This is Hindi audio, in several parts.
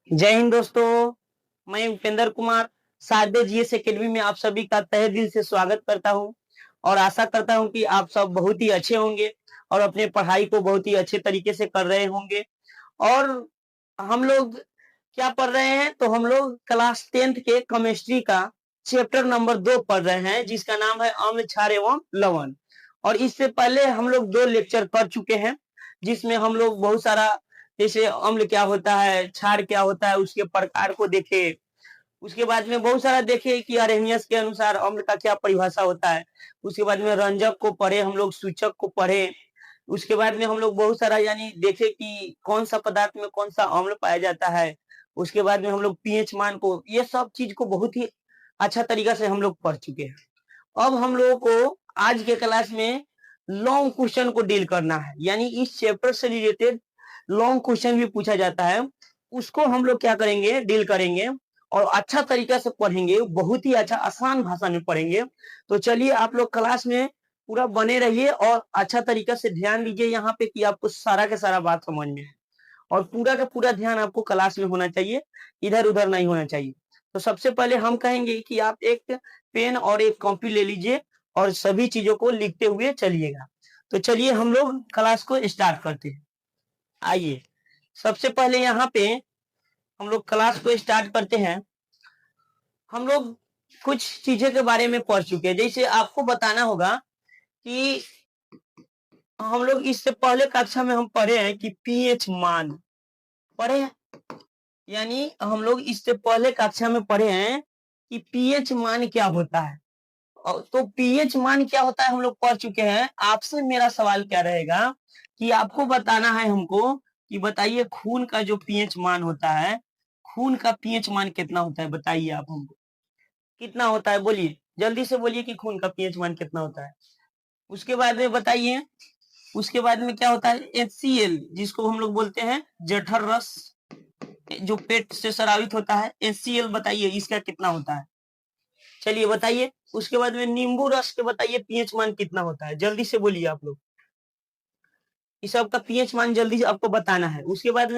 जय हिंद दोस्तों। मैं उपेंद्र कुमार शारदे जीएस एकेडमी में आप सभी का तहे दिल से स्वागत करता हूं और आशा करता हूं कि आप सब बहुत ही अच्छे होंगे और अपने पढ़ाई को बहुत ही अच्छे तरीके से कर रहे होंगे। और हम लोग क्या पढ़ रहे हैं, तो हम लोग क्लास 10th के केमिस्ट्री का चैप्टर नंबर 2 पढ़ रहे हैं, जिसका नाम है अम्ल, क्षार एवं लवण। और इससे पहले हम लोग 2 लेक्चर कर चुके हैं, जिसमें हम लोग बहुत सारा, जैसे अम्ल क्या होता है, क्षार क्या होता है, उसके प्रकार को देखे। उसके बाद में बहुत सारा देखे कि अरेनियस के अनुसार अम्ल का क्या परिभाषा होता है। उसके बाद में रंजक को पढ़े, हम लोग सूचक को पढ़े। उसके बाद में हम लोग बहुत सारा यानी देखे कि कौन सा पदार्थ में कौन सा अम्ल पाया जाता है। उसके बाद में हम लोग पीएच मान को, ये सब चीज को बहुत ही अच्छा तरीका से हम लोग पढ़ चुके हैं। अब हम लोगों को आज के क्लास में लॉन्ग क्वेश्चन को डील करना है, यानी इस चैप्टर से रिलेटेड लॉन्ग क्वेश्चन भी पूछा जाता है, उसको हम लोग क्या करेंगे, डील करेंगे और अच्छा तरीका से पढ़ेंगे, बहुत ही अच्छा आसान भाषा में पढ़ेंगे। तो चलिए आप लोग क्लास में पूरा बने रहिए और अच्छा तरीका से ध्यान दीजिए यहाँ पे कि आपको सारा का सारा बात समझ में है और पूरा का पूरा ध्यान आपको क्लास में होना चाहिए, इधर उधर नहीं होना चाहिए। तो सबसे पहले हम कहेंगे कि आप एक पेन और एक कॉपी ले लीजिए और सभी चीजों को लिखते हुए चलिएगा। तो चलिए हम लोग क्लास को स्टार्ट करते हैं। आइए सबसे पहले यहाँ पे हम लोग क्लास को स्टार्ट करते हैं। हम लोग कुछ चीजें के बारे में पढ़ चुके हैं, जैसे आपको बताना होगा कि हम लोग इससे पहले कक्षा में हम पढ़े हैं कि पीएच मान पढ़े हैं, यानी हम लोग इससे पहले कक्षा में पढ़े हैं कि पीएच मान क्या होता है। तो पीएच मान क्या होता है हम लोग पढ़ चुके हैं। आपसे मेरा सवाल क्या रहेगा कि आपको बताना है हमको कि बताइए खून का जो पीएच मान होता है, खून का पीएच मान कितना होता है, बताइए आप हमको कितना होता है, बोलिए जल्दी से बोलिए कि खून का पीएच मान कितना होता है। उसके बाद में बताइए, उसके बाद में क्या होता है HCl, जिसको हम लोग बोलते हैं जठर रस, जो पेट से स्रावित होता है। HCl बताइए इसका कितना होता है, चलिए बताइए। उसके बाद में नींबू रस के बताइए पीएच मान कितना होता है, जल्दी से बोलिए आप लोग, इस सब का पीएच मान जल्दी से आपको बताना है। उसके बाद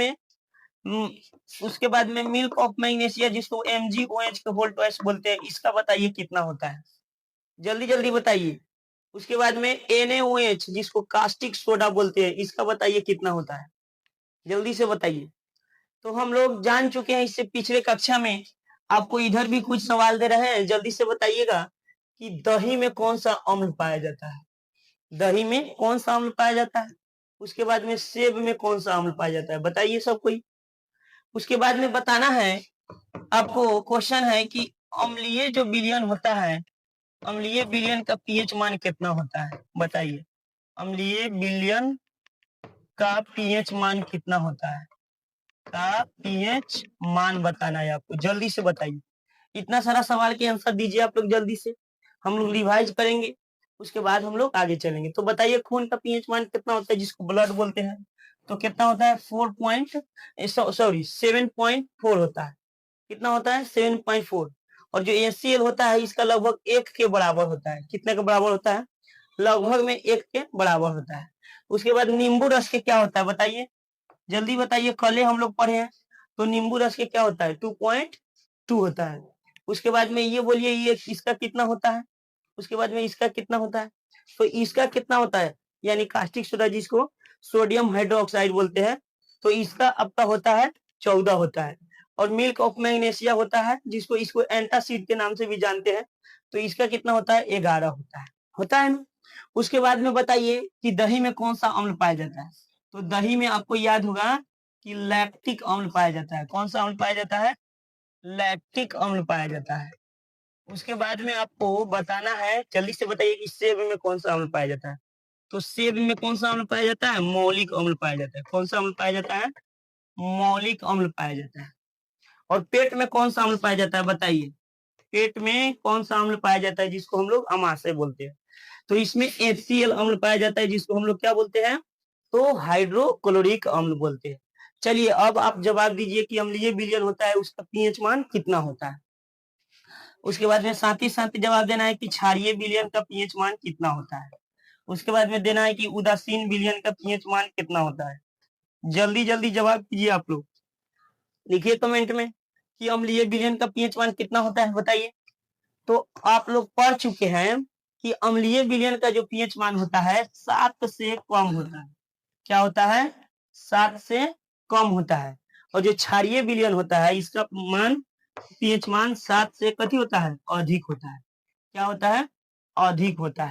में मिल्क ऑफ मैग्नीशिया, जिसको MgOH के होल ट्वाइस बोलते हैं, इसका बताइए कितना होता है, जल्दी जल्दी बताइए। उसके बाद में NaOH, जिसको कास्टिक सोडा बोलते हैं, इसका बताइए कितना होता है, जल्दी से बताइए। तो हम लोग जान चुके हैं, इससे पिछले कक्षा में आपको इधर भी कुछ सवाल दे रहे हैं, जल्दी से बताइएगा कि दही में कौन सा अम्ल पाया जाता है, दही में कौन सा अम्ल पाया जाता है। उसके बाद में सेब में कौन सा अम्ल पाया जाता है, बताइए सब कोई। उसके बाद में बताना है आपको, क्वेश्चन है कि अम्लीय जो विलयन होता है, अम्लीय विलयन का पीएच मान कितना होता है, बताइए अम्लीय विलयन का पीएच मान कितना होता है, का पीएच मान बताना है आपको, जल्दी से बताइए। इतना सारा सवाल के आंसर दीजिए आप लोग जल्दी से, हम लोग रिवाइज करेंगे, उसके बाद हम लोग आगे चलेंगे। तो बताइए खून का पीएच मान कितना होता है, जिसको ब्लड बोलते हैं, तो कितना होता है 7.4 होता है। कितना होता है 7.4। और जो HCl होता है इसका लगभग 1 के बराबर होता है, कितने के बराबर होता है, लगभग में 1 के बराबर होता है। उसके बाद नींबू रस के क्या होता है बताइए, जल्दी बताइए, कल हम लोग पढ़े हैं। तो नींबू रस के क्या होता है 2.2 होता है। उसके बाद में ये बोलिए ये इसका कितना होता है, उसके बाद में इसका कितना होता है, तो इसका कितना होता है, यानी कास्टिक सोडा जिसको सोडियम हाइड्रोक्साइड बोलते हैं, तो इसका आपका होता है 14 होता है। और मिल्क ऑफ मैग्नीशिया होता है, जिसको इसको एंटासिड के नाम से भी जानते हैं, तो इसका कितना होता है 11 होता है ना। उसके बाद में बताइए कि दही में कौन सा अम्ल पाया जाता है, तो दही में आपको याद होगा कि लैक्टिक अम्ल पाया जाता है। कौन सा अम्ल पाया जाता है, लैक्टिक अम्ल पाया जाता है। उसके बाद में आपको बताना है, जल्दी से बताइए कि सेब में कौन सा अम्ल पाया जाता है, तो सेब में कौन सा अम्ल पाया जाता है, मौलिक अम्ल पाया जाता है। कौन सा अम्ल पाया जाता है, मौलिक अम्ल पाया जाता है। और पेट में कौन सा अम्ल पाया जाता है बताइए, पेट में कौन सा अम्ल पाया जाता है, जिसको हम लोग अमाशय बोलते हैं, तो इसमें HCl अम्ल पाया जाता है, जिसको हम लोग क्या बोलते हैं, तो हाइड्रोक्लोरिक अम्ल बोलते हैं। चलिए अब आप जवाब दीजिए कि अम्लीय विलयन होता है उसका पीएच मान कितना होता है। उसके बाद में साथ ही साथ जवाब देना है कि क्षारीय विलयन का पीएच मान कितना होता है। उसके बाद में देना है कि उदासीन विलयन का पीएच मान कितना होता है। जल्दी जल्दी जवाब दीजिए आप लोग। लिखिए कमेंट में कि अम्लीय विलयन का पीएच मान कितना होता है, बताइए। तो आप लोग पढ़ चुके हैं कि अम्लीय विलयन का जो पीएच मान होता है 7 से कम होता है। क्या होता है? 7 से कम होता है। और जो क्षारीय विलयन होता है इसका मान पीएच मान 7 से कथी होता है? अधिक होता है। क्या होता है? अधिक होता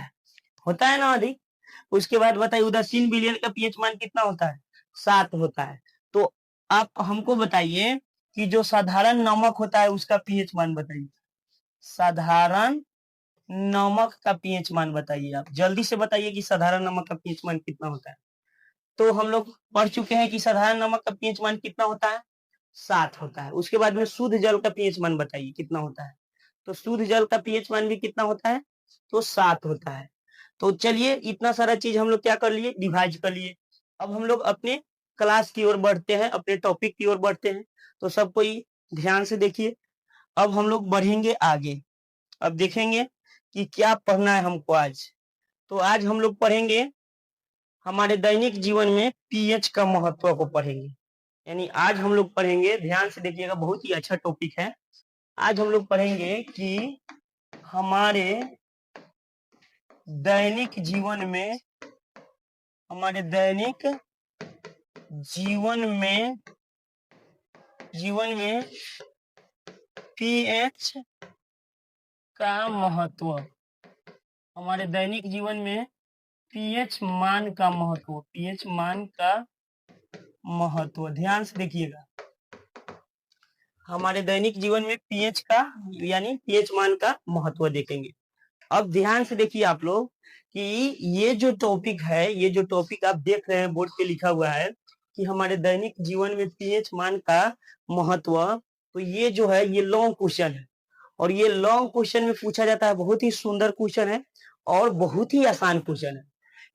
है ना अधिक। उसके बाद बताइए उदासीन विलयन का पीएच मान कितना होता है? 7 होता है। तो आप हमको बताइए कि जो साधारण नमक होता है उसका पीएच मान बताइए। साधारण नमक का पीएच मान बताइए, आप जल्दी से बताइए कि साधारण नमक का पीएच मान कितना होता है। तो हम लोग पढ़ चुके हैं कि साधारण नमक का पीएच मान कितना होता है? 7 होता है। उसके बाद में शुद्ध जल का पीएच मान बताइए कितना होता है। तो शुद्ध जल का पीएच मान भी कितना होता है? तो 7 होता है। तो चलिए इतना सारा चीज हम लोग क्या कर लिए? डिवाइड कर लिए। अब हम लोग अपने क्लास की ओर बढ़ते हैं, अपने टॉपिक की ओर बढ़ते हैं। तो सब कोई ध्यान से देखिए। अब हम लोग बढ़ेंगे आगे। अब देखेंगे कि क्या पढ़ना है हमको आज। तो आज हम लोग पढ़ेंगे हमारे दैनिक जीवन में पीएच का महत्व को पढ़ेंगे। यानी आज हम लोग पढ़ेंगे, ध्यान से देखिएगा, बहुत ही अच्छा टॉपिक है। आज हम लोग पढ़ेंगे कि हमारे दैनिक जीवन में जीवन में पीएच का महत्व, हमारे दैनिक जीवन में पीएच मान का महत्व, ध्यान से देखिएगा। हमारे दैनिक जीवन में पीएच का यानी पीएच मान का महत्व देखेंगे। अब ध्यान से देखिए आप लोग कि ये जो टॉपिक है, ये जो टॉपिक आप देख रहे हैं बोर्ड पे लिखा हुआ है कि हमारे दैनिक जीवन में पीएच मान का महत्व, तो ये जो है ये लॉन्ग क्वेश्चन है। और ये लॉन्ग क्वेश्चन में पूछा जाता है, बहुत ही सुंदर क्वेश्चन है और बहुत ही आसान क्वेश्चन है।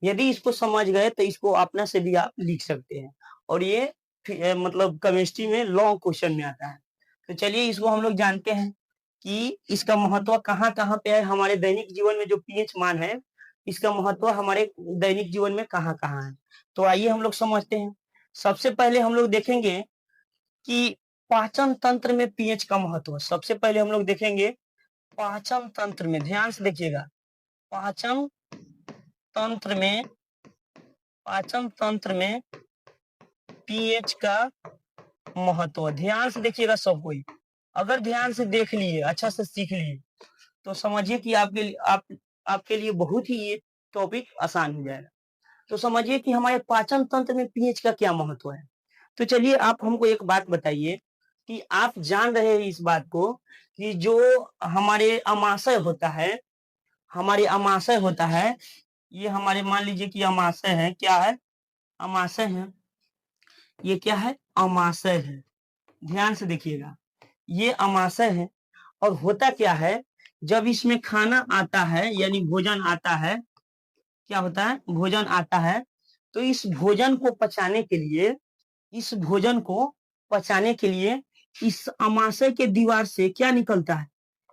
यदि इसको समझ गए तो इसको अपना से भी आप लिख सकते हैं। और ये मतलब केमिस्ट्री में लॉन्ग क्वेश्चन में आता है। तो चलिए इसको हम लोग जानते हैं कि इसका महत्व कहाँ कहाँ पे है। हमारे दैनिक जीवन में जो पीएच मान है इसका महत्व हमारे दैनिक जीवन में कहाँ कहाँ है। तो आइए हम लोग समझते हैं। सबसे पहले हम लोग देखेंगे कि पाचन तंत्र में पीएच का महत्व। सबसे पहले हम लोग देखेंगे पाचन तंत्र में, ध्यान से देखिएगा, पाचन तंत्र में पीएच का महत्व। ध्यान से देखिएगा सब कोई। अगर ध्यान से देख लिए, अच्छा से सीख लिए, तो समझिए कि आपके लिए बहुत ही ये टॉपिक आसान हो जाएगा। तो समझिए कि हमारे पाचन तंत्र में पीएच का क्या महत्व है। तो चलिए आप हमको एक बात बताइए कि आप जान रहे हैं इस बात को कि जो हमारे अमाशय होता है, ये हमारे मान लीजिए कि अमाशय है। क्या है? अमाशय है। ये क्या है? अमाशय है। ध्यान से देखिएगा, ये अमाशय है। और होता क्या है, जब इसमें खाना आता है यानी भोजन आता है, क्या होता है? भोजन आता है। तो इस भोजन को पचाने के लिए इस अमाशय के दीवार से क्या निकलता है?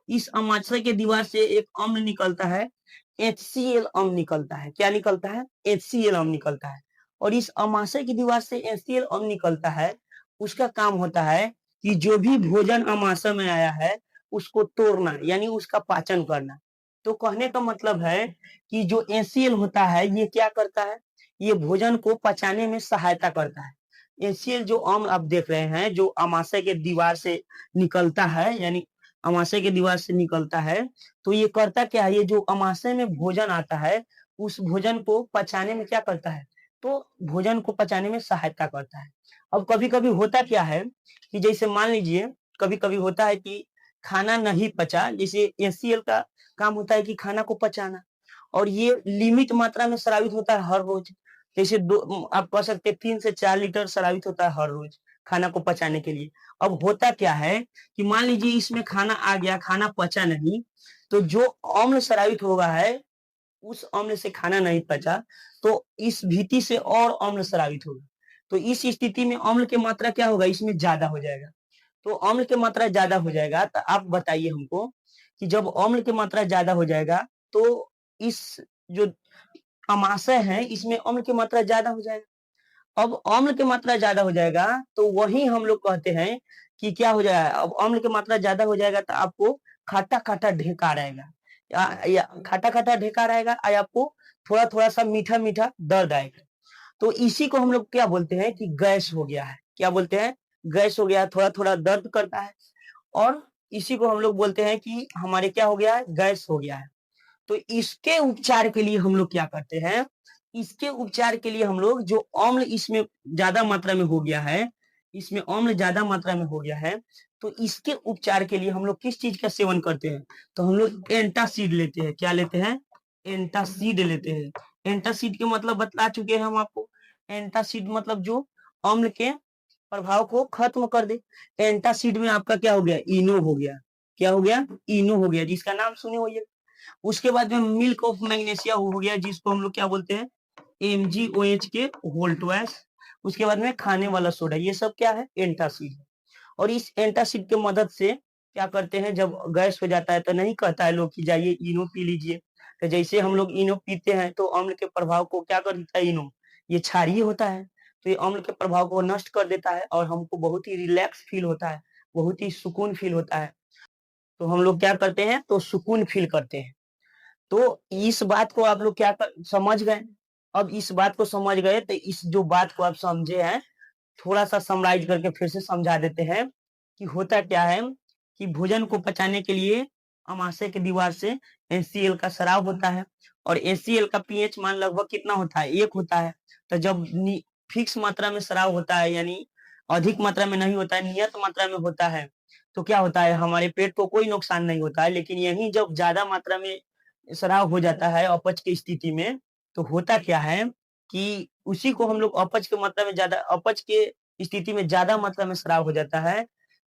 इस अमाशय के दीवार से एक अम्ल निकलता है, HCl अम्ल निकलता है। क्या निकलता है? HCl अम्ल निकलता है। और इस अमाशय की दीवार से HCl अम्ल निकलता है। उसका काम होता है कि जो भी भोजन अमाशय में आया है उसको तोड़ना यानी उसका पाचन करना। तो कहने का मतलब है कि जो HCl होता है ये क्या करता है? ये भोजन को पचाने में सहायता करता है। HCl जो अम्ल आप देख रहे हैं जो अमाशय के दीवार से निकलता है, यानी अमाशय के दीवार से निकलता है, तो ये करता क्या है? ये जो अमाशय में भोजन आता है उस भोजन को पचाने में क्या करता है? तो भोजन को पचाने में सहायता करता है। अब कभी कभी होता क्या है कि जैसे मान लीजिए कभी कभी होता है कि खाना नहीं पचा, जैसे HCl का काम होता है कि खाना को पचाना, और ये लिमिट मात्रा में स्रावित होता है हर रोज। जैसे आप कह सकते हैं 3 से 4 लीटर स्रावित होता है हर रोज खाना को पचाने के लिए। अब होता क्या है कि मान लीजिए इसमें खाना आ गया, खाना पचा नहीं, तो जो अम्ल स्रावित होगा है उस अम्ल से खाना नहीं पचा, तो इस भीति से और अम्ल स्रावित होगा। तो इस स्थिति में अम्ल की मात्रा क्या होगा? इसमें ज्यादा हो जाएगा। तो अम्ल की मात्रा ज्यादा हो जाएगा तो आप बताइए हमको कि जब अम्ल की मात्रा ज्यादा हो जाएगा तो इस जो अमाशय है इसमें अम्ल की मात्रा ज्यादा हो जाएगा। अब अम्ल की मात्रा ज्यादा हो जाएगा तो वही हम लोग कहते हैं कि क्या हो जाएगा, अब अम्ल की मात्रा ज्यादा हो जाएगा तो आपको खट्टा खट्टा ढेकार आएगा, या खट्टा खट्टा ढेकार आएगा, या आपको थोड़ा थोड़ा सा मीठा मीठा दर्द आएगा। तो इसी को हम लोग क्या बोलते हैं कि गैस हो गया है। क्या बोलते हैं? गैस हो गया है, थोड़ा थोड़ा दर्द करता है। और इसी को हम लोग बोलते हैं कि हमारे क्या हो गया है, गैस हो गया है। तो इसके उपचार के लिए हम लोग क्या करते हैं, इसके उपचार के लिए हम लोग जो अम्ल इसमें ज्यादा मात्रा में हो गया है, इसमें अम्ल ज्यादा मात्रा में हो गया है, तो इसके उपचार के लिए हम लोग किस चीज का सेवन करते हैं, तो हम लोग एंटासिड लेते हैं। क्या लेते हैं? एंटासिड लेते हैं। एंटासिड के मतलब बता चुके हैं हम आपको। एंटासिड मतलब जो अम्ल के प्रभाव को खत्म कर दे। एंटासिड में आपका क्या हो गया, इनो हो गया। क्या हो गया? इनो हो गया, जिसका नाम सुने हो ये। उसके बाद में मिल्क ऑफ मैग्नीशिया हो गया, जिसको हम लोग क्या बोलते हैं, MgOH के होल ट्वाइस। उसके बाद में खाने वाला सोडा, ये सब क्या है, एंटासिड। और इस एंटासिड के मदद से क्या करते हैं, जब गैस हो जाता है तो नहीं कहता है लोग कि जाइए इनो पी लीजिए। तो जैसे हम लोग इनो पीते हैं तो अम्ल के प्रभाव को क्या कर देता है इनो, ये क्षारीय होता है, तो ये अम्ल के प्रभाव को नष्ट कर देता है और हमको बहुत ही रिलैक्स फील होता है, बहुत ही सुकून फील होता है। तो हम लोग क्या करते हैं, तो सुकून फील करते हैं। तो इस बात को आप लोग समझ गए। अब इस बात को समझ गए तो इस जो बात को आप समझे हैं, थोड़ा सा समराइज करके फिर से समझा देते हैं कि होता क्या है कि भोजन को पचाने के लिए अमाशय की दीवार से NaCl का स्राव होता है, और NaCl का पीएच मान लगभग कितना होता है, 1 होता है। तो जब फिक्स मात्रा में स्राव होता है, यानी अधिक मात्रा में नहीं होता है, नियत मात्रा में होता है, तो क्या होता है, हमारे पेट को कोई नुकसान नहीं होता है। लेकिन यही जब ज्यादा मात्रा में स्राव हो जाता है अपच की स्थिति में, तो होता क्या है कि उसी को हम लोग अपच के मात्रा में ज्यादा, अपच के स्थिति में ज्यादा मात्रा में स्राव हो जाता है,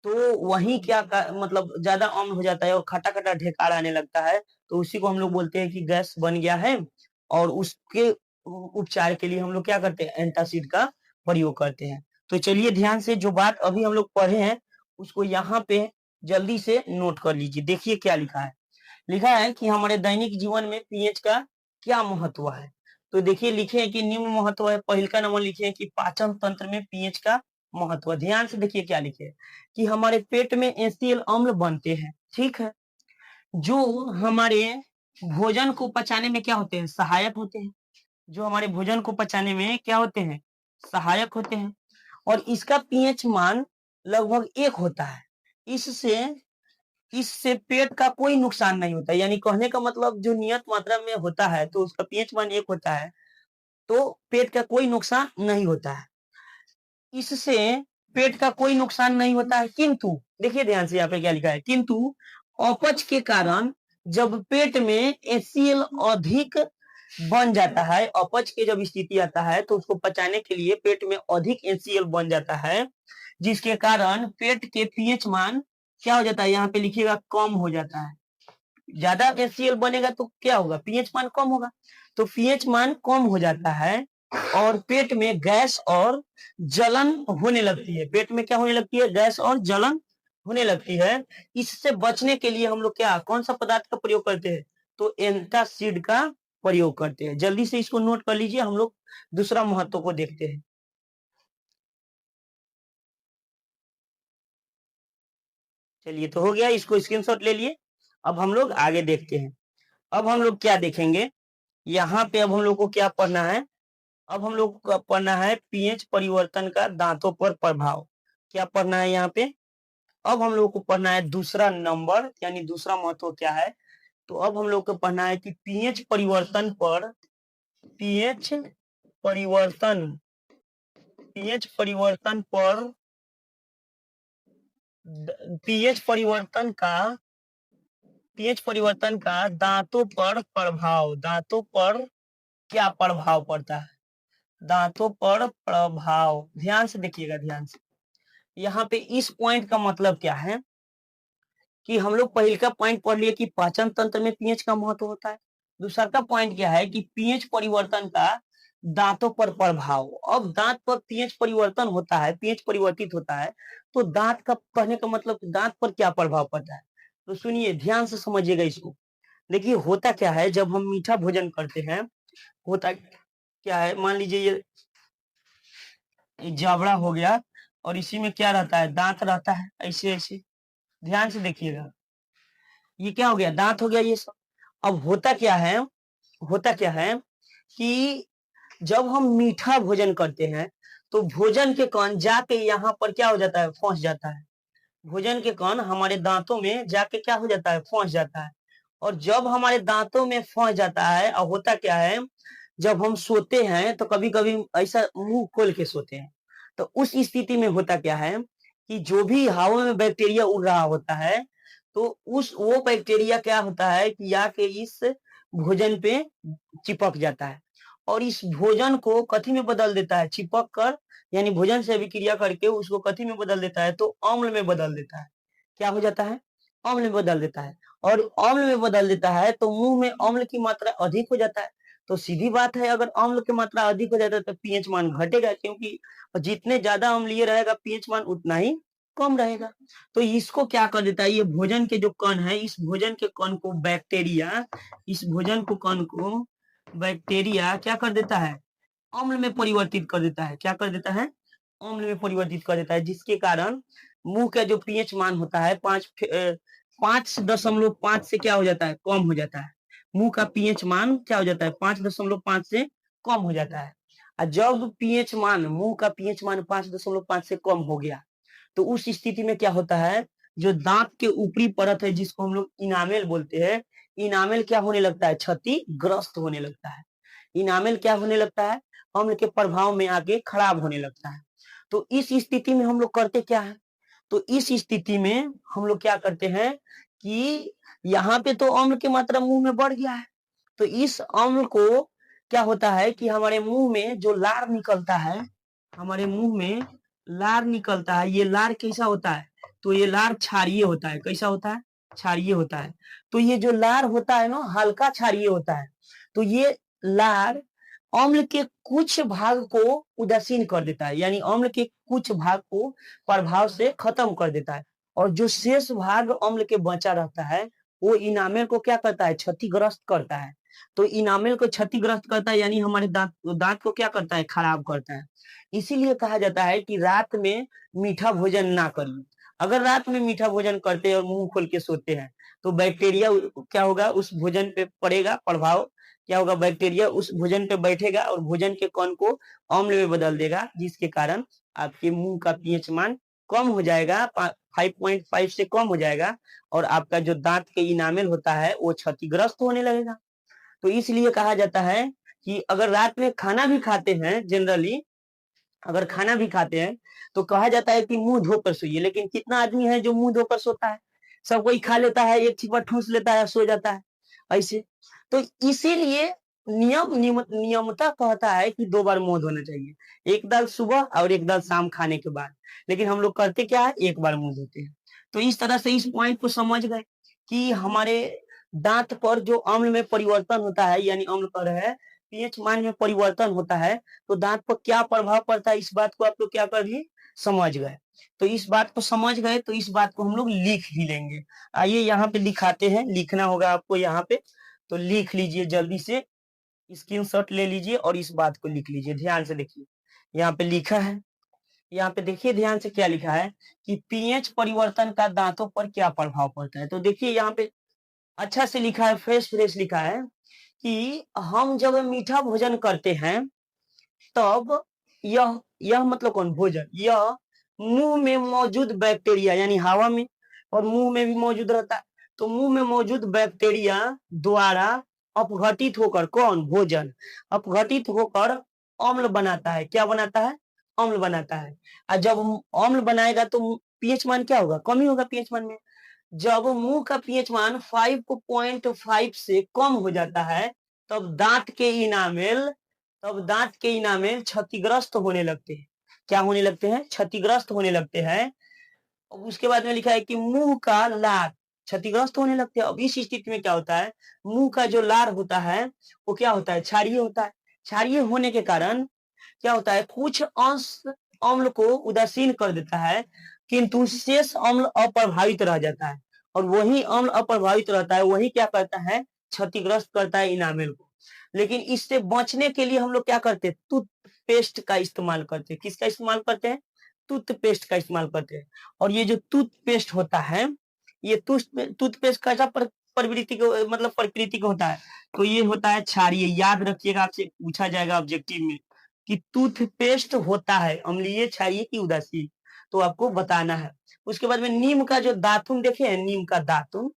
तो वही क्या मतलब ज्यादा अम्ल हो जाता है और खट्टा खट्टा ढेकार आने लगता है। तो उसी को हम लोग बोलते हैं कि गैस बन गया है, और उसके उपचार के लिए हम लोग क्या करते हैं, एंटासिड का प्रयोग करते हैं। तो चलिए ध्यान से जो बात अभी हम लोग पढ़े हैं उसको यहाँ पे जल्दी से नोट कर लीजिए। देखिए क्या लिखा है। लिखा है कि हमारे दैनिक जीवन में पीएच का क्या महत्व है। तो देखिए लिखे हैं कि निम्न महत्व है। पहल का नंबर लिखे हैं कि पाचन तंत्र में पीएच का महत्व। ध्यान से देखिए क्या लिखे है कि हमारे पेट में NaCl अम्ल बनते हैं, ठीक है, जो हमारे भोजन को पचाने में क्या होते हैं, सहायक होते हैं। जो हमारे भोजन को पचाने में क्या होते हैं, सहायक होते हैं। और इसका पीएच मान लगभग 1 होता है। इससे इससे पेट का कोई नुकसान नहीं होता, यानी कहने का मतलब जो नियत मात्रा में होता है तो उसका पीएच मान 1 होता है, तो पेट का कोई नुकसान नहीं होता है। इससे पेट का कोई नुकसान नहीं होता है, किंतु देखिए ध्यान से यहाँ पे क्या लिखा है, किंतु अपच के कारण जब पेट में NaCl अधिक बन जाता है, अपच के जब स्थिति आता है तो उसको पचाने के लिए पेट में अधिक NaCl बन जाता है, जिसके कारण पेट के पीएच मान क्या हो जाता है, यहाँ पे लिखिएगा कम हो जाता है। ज्यादा NaCl बनेगा तो क्या होगा, पीएच मान कम होगा। तो पीएच मान कम हो जाता है और पेट में गैस और जलन होने लगती है। पेट में क्या होने लगती है, गैस और जलन होने लगती है। इससे बचने के लिए हम लोग क्या, कौन सा पदार्थ का प्रयोग करते हैं, तो एंटासिड का प्रयोग करते हैं। जल्दी से इसको नोट कर लीजिए, हम लोग दूसरा महत्व को देखते हैं। चलिए तो हो गया, इसको स्क्रीनशॉट ले लिए। अब हम लोग आगे देखते हैं। अब हम लोग क्या देखेंगे, यहाँ पे अब हम लोग को क्या पढ़ना है, अब हम लोग को पढ़ना है पीएच परिवर्तन का दांतों पर प्रभाव। क्या पढ़ना है यहाँ पे, अब हम लोग को पढ़ना है दूसरा नंबर, यानी दूसरा महत्व क्या है। तो अब हम लोग को पढ़ना है कि पीएच परिवर्तन पीएच परिवर्तन पर पीएच परिवर्तन का पीएच परिवर्तन का दांतों पर प्रभाव। दांतों पर क्या प्रभाव पड़ता है, दांतों पर प्रभाव। ध्यान से देखिएगा, ध्यान से। यहाँ पे इस पॉइंट का मतलब क्या है कि हम लोग पहले का पॉइंट पढ़ लिए कि पाचन तंत्र में पीएच का महत्व होता है। दूसरा का पॉइंट क्या है कि पीएच परिवर्तन का दांतों पर प्रभाव। अब दांत पर पीएच परिवर्तन होता है, पीएच परिवर्तित होता है, तो दांत का कहने का मतलब दांत पर क्या प्रभाव पड़ता है। तो सुनिए ध्यान से समझिएगा इसको। देखिए होता क्या है, जब हम मीठा भोजन करते हैं, होता क्या है, मान लीजिए ये ये जबड़ा हो गया और इसी में क्या रहता है, दांत रहता है, ऐसे ऐसे ध्यान से देखिएगा। ये क्या हो गया, दांत हो गया ये सब। अब होता क्या है कि जब हम मीठा भोजन करते हैं तो भोजन के कण जाके यहाँ पर क्या हो जाता है, फंस जाता है। भोजन के कण हमारे दांतों में जाके क्या हो जाता है, फंस जाता है। और जब हमारे दांतों में फंस जाता है, और होता क्या है, जब हम सोते हैं तो कभी कभी ऐसा मुंह खोल के सोते हैं, तो उस स्थिति में होता क्या है कि जो भी हवा में बैक्टीरिया उड़ रहा होता है, तो उस वो बैक्टीरिया क्या होता है कि आके इस भोजन पे चिपक जाता है और इस भोजन को कथी में बदल देता है, चिपक कर, यानी भोजन से अभिक्रिया करके उसको कथी में बदल देता है, तो अम्ल में बदल देता है। क्या हो जाता है, अम्ल में बदल देता है। और अम्ल में बदल देता है तो मुंह में अम्ल की मात्रा अधिक हो जाता है। तो सीधी बात है, अगर अम्ल की मात्रा अधिक हो जाता है तो पीएच मान घटेगा, क्योंकि जितने ज्यादा अम्लीय रहेगा पीएच मान उतना ही कम रहेगा। तो इसको क्या कर देता है, ये भोजन के जो कण है, इस भोजन के कण को बैक्टीरिया, इस भोजन को कण को बैक्टीरिया क्या कर देता है, अम्ल में परिवर्तित कर देता है। क्या कर देता है, अम्ल में परिवर्तित कर देता है, जिसके कारण मुंह का जो पीएच मान होता है 5.5 से क्या हो जाता है, कम हो जाता है। मुंह का पीएच मान क्या हो जाता है, 5.5 से कम हो जाता है। और जब पीएच मान, मुंह का पीएच मान 5.5 से कम हो गया, तो उस स्थिति में क्या होता है, जो दांत के ऊपरी परत है जिसको हम लोग इनामेल बोलते हैं, इनामेल क्या होने लगता है, क्षतिग्रस्त होने लगता है। इनामेल क्या होने लगता है, अम्ल के प्रभाव में आके खराब होने लगता है। तो इस स्थिति में हम लोग करते क्या है, तो इस स्थिति में हम लोग क्या करते हैं कि यहाँ पे तो अम्ल की मात्रा मुंह में बढ़ गया है, तो इस अम्ल को क्या होता है कि हमारे मुंह में जो लार निकलता है, हमारे मुंह में लार निकलता है, ये लार कैसा होता है, तो ये लार क्षारीय होता है। कैसा होता है, क्षारीय होता है। तो ये जो लार होता है ना, हल्का क्षारीय होता है। तो ये लार अम्ल के कुछ भाग को उदासीन कर देता है, यानी अम्ल के कुछ भाग को प्रभाव से खत्म कर देता है, और जो शेष भाग अम्ल के बचा रहता है वो इनामेल को क्या करता है, क्षतिग्रस्त करता है। तो इनामेल को क्षतिग्रस्त करता है, यानी हमारे दांत को क्या करता है, खराब करता है। इसीलिए कहा जाता है कि रात में मीठा भोजन ना करिए। अगर रात में मीठा भोजन करते हैं और मुंह खोल के सोते हैं तो बैक्टीरिया क्या होगा, उस भोजन पे पड़ेगा प्रभाव, क्या होगा, बैक्टीरिया उस भोजन पे बैठेगा और भोजन के कण को अम्ल में बदल देगा, जिसके कारण आपके मुंह का पीएच मान कम हो जाएगा, 5.5 से कम हो जाएगा, और आपका जो दांत के इनामेल होता है वो क्षतिग्रस्त होने लगेगा। तो इसलिए कहा जाता है कि अगर रात में खाना भी खाते हैं, जनरली अगर खाना भी खाते हैं तो कहा जाता है कि मुंह धोकर सोइए, लेकिन कितना आदमी है जो मुंह धोकर सोता है, सब कोई खा लेता है, एक छिपा ठूस लेता है, सो जाता है ऐसे। तो इसीलिए नियमता कहता है कि 2 बार मुंह धोना चाहिए, एक दाल सुबह और एक दाल शाम खाने के बाद। लेकिन हम लोग करते क्या है, एक बार मुंह धोते हैं। तो इस तरह से इस पॉइंट को समझ गए कि हमारे दांत पर जो अम्ल में परिवर्तन होता है, यानी अम्ल पर है पीएच मान में परिवर्तन होता है, तो दांत पर क्या प्रभाव पड़ता है, इस बात को आप लोग क्या कर लिए, समझ गए। तो इस बात को समझ गए तो इस बात को हम लोग लिख भी लेंगे। आइए यहाँ पे लिखाते हैं, लिखना होगा आपको यहाँ पे, तो लिख लीजिए जल्दी से, स्क्रीनशॉट ले लीजिए और इस बात को लिख लीजिए। ध्यान से देखिए, यहाँ पे लिखा है, यहाँ पे देखिए ध्यान से क्या लिखा है कि पीएच परिवर्तन का दांतों पर क्या प्रभाव पड़ता है। तो देखिए यहाँ पे अच्छा से लिखा है, फ्रेश फ्रेश लिखा है कि हम जब मीठा भोजन करते हैं तब यह मतलब कौन, भोजन, यह मुंह में मौजूद बैक्टीरिया, यानी हवा में और मुंह में भी मौजूद रहता है, तो मुंह में मौजूद बैक्टीरिया द्वारा अपघटित होकर, कौन, भोजन अपघटित होकर अम्ल बनाता है। क्या बनाता है, अम्ल बनाता है। और जब अम्ल बनाएगा तो पीएच मान क्या होगा, कमी होगा पीएच मान में। जब मुंह का पीएच मान 5.5 से कम हो जाता है तब दांत के इनामेल क्षतिग्रस्त होने लगते हैं। क्या होने लगते हैं, क्षतिग्रस्त होने लगते हैं। उसके बाद में लिखा है कि मुंह का लार क्षतिग्रस्त होने लगते हैं। अब इस स्थिति में क्या होता है, मुंह का जो लार होता है वो क्या होता है, क्षारीय होता है। क्षारीय होने के कारण क्या होता है, कुछ अंश अम्ल को उदासीन कर देता है, किंतु शेष अम्ल अप्रभावित रह जाता है, और वही अम्ल अप्रभावित रहता है, वही क्या करता है, क्षतिग्रस्त करता है इनामेल को। लेकिन इससे बचने के लिए हम लोग क्या करते हैं, टूथपेस्ट का इस्तेमाल करते हैं। किसका इस्तेमाल करते हैं? टूथपेस्ट का इस्तेमाल करते हैं। और ये जो टूथपेस्ट होता है, ये टूथपेस्ट कैसा प्रवृत्ति को मतलब प्रकृति का होता है? तो ये होता है क्षारीय। याद रखिएगा, आपसे पूछा जाएगा ऑब्जेक्टिव में कि टूथपेस्ट होता है अम्लीय, क्षारीय की उदासीन, तो आपको बताना है। उसके बाद में नीम का जो दातुन देखे हैं, नीम का दातुन,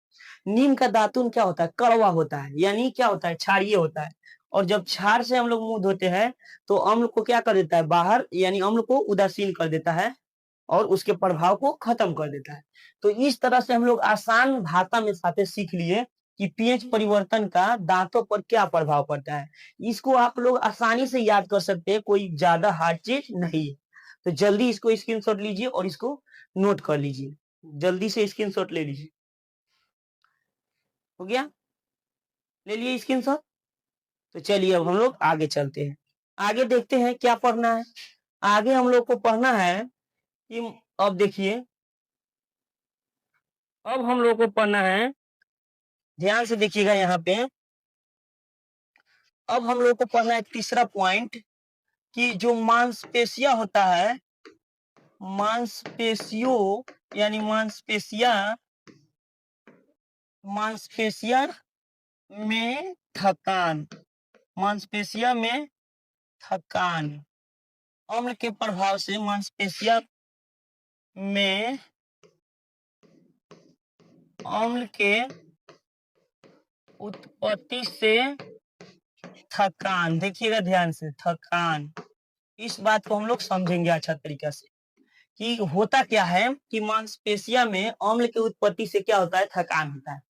नीम का दातुन क्या होता है? कड़वा होता है, यानी क्या होता है? क्षारीय होता है। और जब क्षार से हम लोग मुंह धोते हैं तो अम्ल को क्या कर देता है? बाहर, यानी अम्ल को उदासीन कर देता है और उसके प्रभाव को खत्म कर देता है। तो इस तरह से हम लोग आसान भाषा में साथे सीख लिए कि पीएच परिवर्तन का दांतों पर क्या प्रभाव पड़ता है। इसको आप लोग आसानी से याद कर सकते हैं, कोई ज्यादा हार्ड चीज नहीं है। तो जल्दी इसको स्क्रीनशॉट लीजिए और इसको नोट कर लीजिए। जल्दी से स्क्रीनशॉट ले लीजिए। हो गया? ले लिए स्क्रीनशॉट? तो चलिए अब हम लोग आगे चलते हैं। आगे देखते हैं क्या पढ़ना है। आगे हम लोग को पढ़ना है कि अब देखिए, अब हम लोग को पढ़ना है, ध्यान से देखिएगा यहाँ पे। अब हम लोग को पढ़ना है तीसरा पॉइंट कि जो मांसपेशियां होता है, मांसपेशियों यानी मांसपेशिया में थकान, मांसपेशिया में थकान, अम्ल के प्रभाव से मांसपेशिया में अम्ल के उत्पत्ति से थकान। देखिएगा ध्यान से, थकान, इस बात को हम लोग समझेंगे अच्छा तरीका से कि होता क्या है कि मांसपेशिया में अम्ल की उत्पत्ति से क्या होता है? थकान होता है।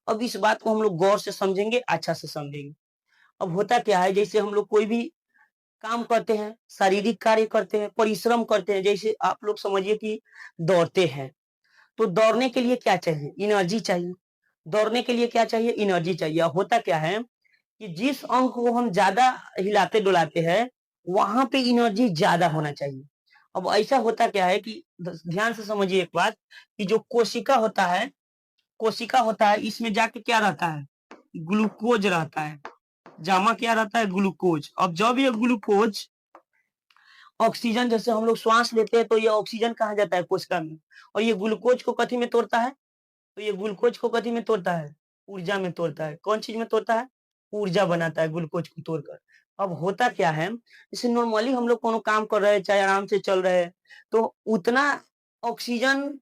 अब इस बात को हम लोग गौर से समझेंगे, अच्छा से समझेंगे। अब होता क्या है, जैसे हम लोग कोई भी काम करते हैं, शारीरिक कार्य करते हैं, परिश्रम करते हैं, जैसे आप लोग समझिए कि दौड़ते हैं, तो दौड़ने के लिए क्या चाहिए? एनर्जी चाहिए। दौड़ने के लिए क्या चाहिए? एनर्जी चाहिए। होता क्या है कि जिस अंग को हम ज्यादा हिलाते डुलाते हैं वहां पे एनर्जी ज्यादा होना चाहिए। अब ऐसा होता क्या है कि ध्यान से समझिए एक बात कि जो कोशिका होता है, कोशिका होता है, इसमें जाके क्या रहता है? ग्लूकोज रहता है। जामा क्या रहता है? ग्लूकोज। अब जब ये ग्लूकोज ऑक्सीजन, जैसे हम लोग श्वास लेते हैं तो ये ऑक्सीजन कहाँ जाता है? कोशिका में। और ये ग्लूकोज को कथी में तोड़ता है? तो ये ग्लूकोज को कथी में तोड़ता है? ऊर्जा में तोड़ता है। कौन चीज में तोड़ता है? ऊर्जा बनाता है ग्लूकोज को तोड़कर। अब होता क्या है, जैसे नॉर्मली हम लोग कोनो काम कर रहे हैं, चाहे आराम से चल रहे हैं, तो उतना ऑक्सीजन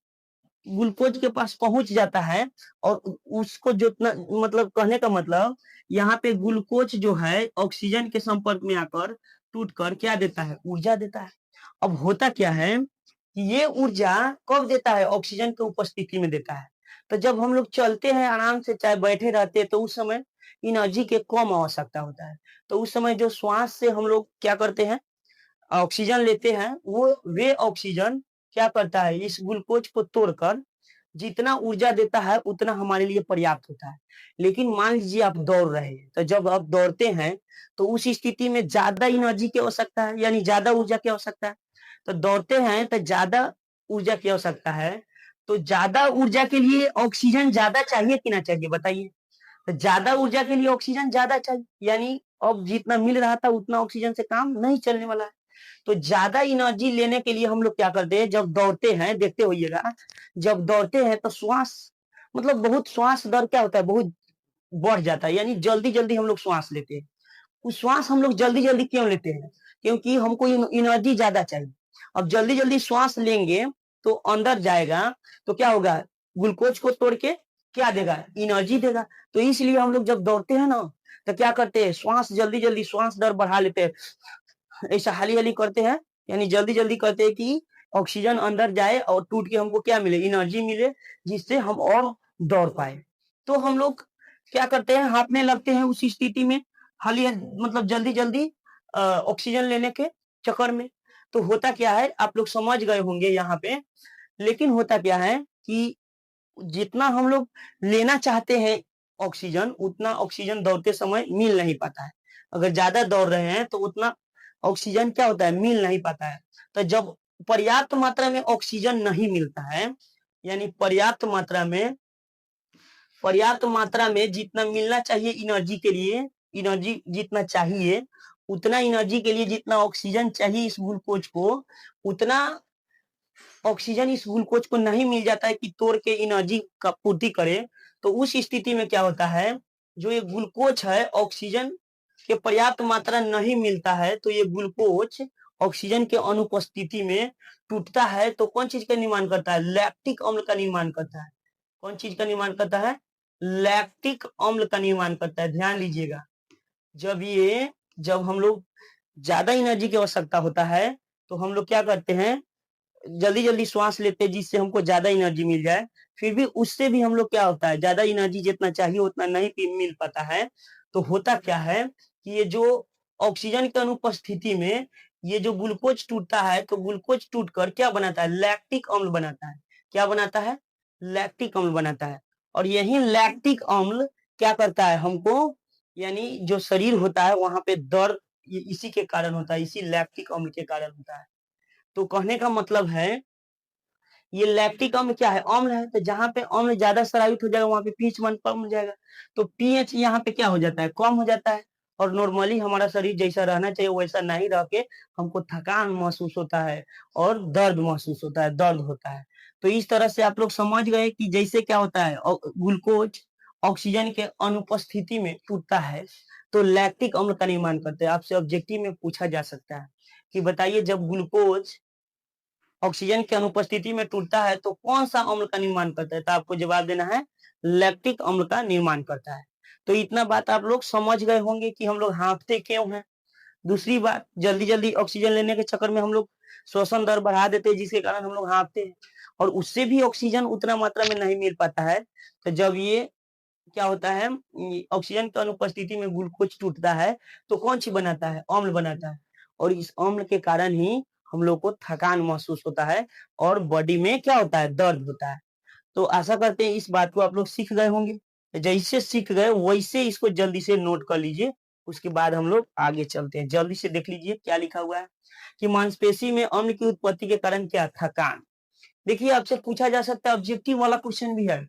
ग्लूकोज के पास पहुंच जाता है और उसको जितना, मतलब कहने का मतलब यहाँ पे ग्लूकोज जो है ऑक्सीजन के संपर्क में आकर टूट कर क्या देता है? ऊर्जा देता है। अब होता क्या है कि ये ऊर्जा कब देता है? ऑक्सीजन की उपस्थिति में देता है। तो जब हम लोग चलते हैं आराम से, चाहे बैठे रहते हैं, तो उस समय एनर्जी के कम आवश्यकता होता है। तो उस समय जो श्वास से हम लोग क्या करते हैं? ऑक्सीजन लेते हैं, वो वे ऑक्सीजन क्या करता है? इस ग्लूकोज को तोड़कर जितना ऊर्जा देता है उतना हमारे लिए पर्याप्त होता है। लेकिन मान लीजिए आप दौड़ रहे हैं, तो जब आप दौड़ते हैं तो उस स्थिति में ज्यादा एनर्जी की आवश्यकता है, यानी ज्यादा ऊर्जा की आवश्यकता है। तो दौड़ते हैं तो ज्यादा ऊर्जा की आवश्यकता है, तो ज्यादा ऊर्जा के लिए ऑक्सीजन ज्यादा चाहिए कि ना चाहिए? बताइए। तो ज्यादा ऊर्जा के लिए ऑक्सीजन ज्यादा चाहिए, यानी अब जितना मिल रहा था उतना ऑक्सीजन से काम नहीं चलने वाला है। तो ज्यादा एनर्जी लेने के लिए हम लोग क्या करते हैं? जब दौड़ते हैं, देखते होइएगा, जब दौड़ते हैं तो श्वास, मतलब बहुत श्वास दर क्या होता है? बहुत बढ़ जाता है, यानी जल्दी जल्दी हम लोग श्वास लेते हैं। उस श्वास हम लोग जल्दी जल्दी क्यों लेते हैं? क्योंकि हमको एनर्जी ज्यादा चाहिए। अब जल्दी जल्दी श्वास लेंगे तो अंदर जाएगा, तो क्या होगा? ग्लूकोज को तोड़ के क्या देगा? एनर्जी देगा। तो इसलिए हम लोग जब दौड़ते हैं ना, तो क्या करते हैं? श्वास जल्दी जल्दी, श्वास दर बढ़ा लेते हैं, ऐसा हाली हाली करते हैं, यानी जल्दी जल्दी करते हैं कि ऑक्सीजन अंदर जाए और टूट के हमको क्या मिले? एनर्जी मिले, जिससे हम और दौड़ पाए। तो हम लोग क्या करते हैं? हांफने लगते हैं उस स्थिति में, हाली मतलब जल्दी जल्दी ऑक्सीजन लेने के चक्कर में। तो होता क्या है, आप लोग समझ गए होंगे यहाँ पे। लेकिन होता क्या है कि जितना हम लोग लेना चाहते हैं ऑक्सीजन, उतना ऑक्सीजन दौड़ते समय मिल नहीं पाता है। अगर ज्यादा दौड़ रहे हैं तो उतना ऑक्सीजन क्या होता है? मिल नहीं पाता है। तो जब पर्याप्त मात्रा में ऑक्सीजन नहीं मिलता है, यानी पर्याप्त मात्रा में जितना मिलना चाहिए एनर्जी के लिए, एनर्जी जितना चाहिए उतना एनर्जी के लिए जितना ऑक्सीजन चाहिए इस ग्लूकोज को, उतना ऑक्सीजन इस ग्लूकोज को नहीं मिल जाता है कि तोड़ के एनर्जी का पूर्ति करे। तो उस स्थिति में क्या होता है, जो ये ग्लूकोज है ऑक्सीजन के पर्याप्त मात्रा नहीं मिलता है, तो ये ग्लूकोज ऑक्सीजन के अनुपस्थिति में टूटता है। तो कौन चीज का निर्माण करता है, लैक्टिक अम्ल का निर्माण करता है। कौन चीज का निर्माण करता है, लैक्टिक अम्ल का निर्माण करता है। ध्यान लीजिएगा, जब हम लोग ज्यादा एनर्जी की आवश्यकता होता है तो हम लोग क्या करते हैं, जल्दी जल्दी श्वास लेते हैं जिससे हमको ज्यादा एनर्जी मिल जाए। फिर भी उससे भी हम लोग क्या होता है, ज्यादा एनर्जी जितना चाहिए उतना नहीं मिल पाता है। तो होता क्या है कि ये जो ऑक्सीजन की अनुपस्थिति में ये जो ग्लूकोज टूटता है, तो ग्लूकोज टूटकर क्या बनाता है, लैक्टिक अम्ल बनाता है। क्या बनाता है, लैक्टिक अम्ल बनाता है। और यही लैक्टिक अम्ल क्या करता है हमको, यानी जो शरीर होता है वहां पे दर्द इसी के कारण होता है, इसी लैक्टिक अम्ल के कारण होता है। तो कहने का मतलब है ये लैक्टिक अम्ल क्या है, अम्ल है। तो जहां पे अम्ल ज्यादा स्रावित हो जाएगा वहां पे पीएच मान कम हो जाएगा। तो पीएच यहाँ पे क्या हो जाता है, कम हो जाता है। और नॉर्मली हमारा शरीर जैसा रहना चाहिए वैसा नहीं रह के हमको थकान महसूस होता है और दर्द महसूस होता है, दर्द होता है। तो इस तरह से आप लोग समझ गए कि जैसे क्या होता है, ग्लूकोज ऑक्सीजन के अनुपस्थिति में टूटता है तो लैक्टिक अम्ल का निर्माण करते हैं। आपसे ऑब्जेक्टिव में पूछा जा सकता है कि बताइए जब ग्लूकोज ऑक्सीजन की अनुपस्थिति में टूटता है तो कौन सा अम्ल का निर्माण करता है, तो आपको जवाब देना है लैक्टिक अम्ल का निर्माण करता है। तो इतना बात आप लोग समझ गए होंगे कि हम लोग हाँफते क्यों हैं। दूसरी बात, जल्दी जल्दी ऑक्सीजन लेने के चक्कर में हम लोग श्वसन दर बढ़ा देते हैं जिसके कारण हम लोग हाँफते हैं, और उससे भी ऑक्सीजन उतना मात्रा में नहीं मिल पाता है। तो जब ये क्या होता है, ऑक्सीजन की अनुपस्थिति में ग्लूकोज टूटता है तो कौन सी बनाता है, अम्ल बनाता है। और इस अम्ल के कारण ही हम लोग को थकान महसूस होता है और बॉडी में क्या होता है, दर्द होता है। तो आशा करते हैं इस बात को आप लोग सीख गए होंगे। जैसे सीख गए वैसे इसको जल्दी से नोट कर लीजिए, उसके बाद हम लोग आगे चलते हैं। जल्दी से देख लीजिए क्या लिखा हुआ है कि मांसपेशी में अम्ल की उत्पत्ति के कारण क्या, थकान। देखिए आपसे पूछा जा सकता है, ऑब्जेक्टिव वाला क्वेश्चन भी है।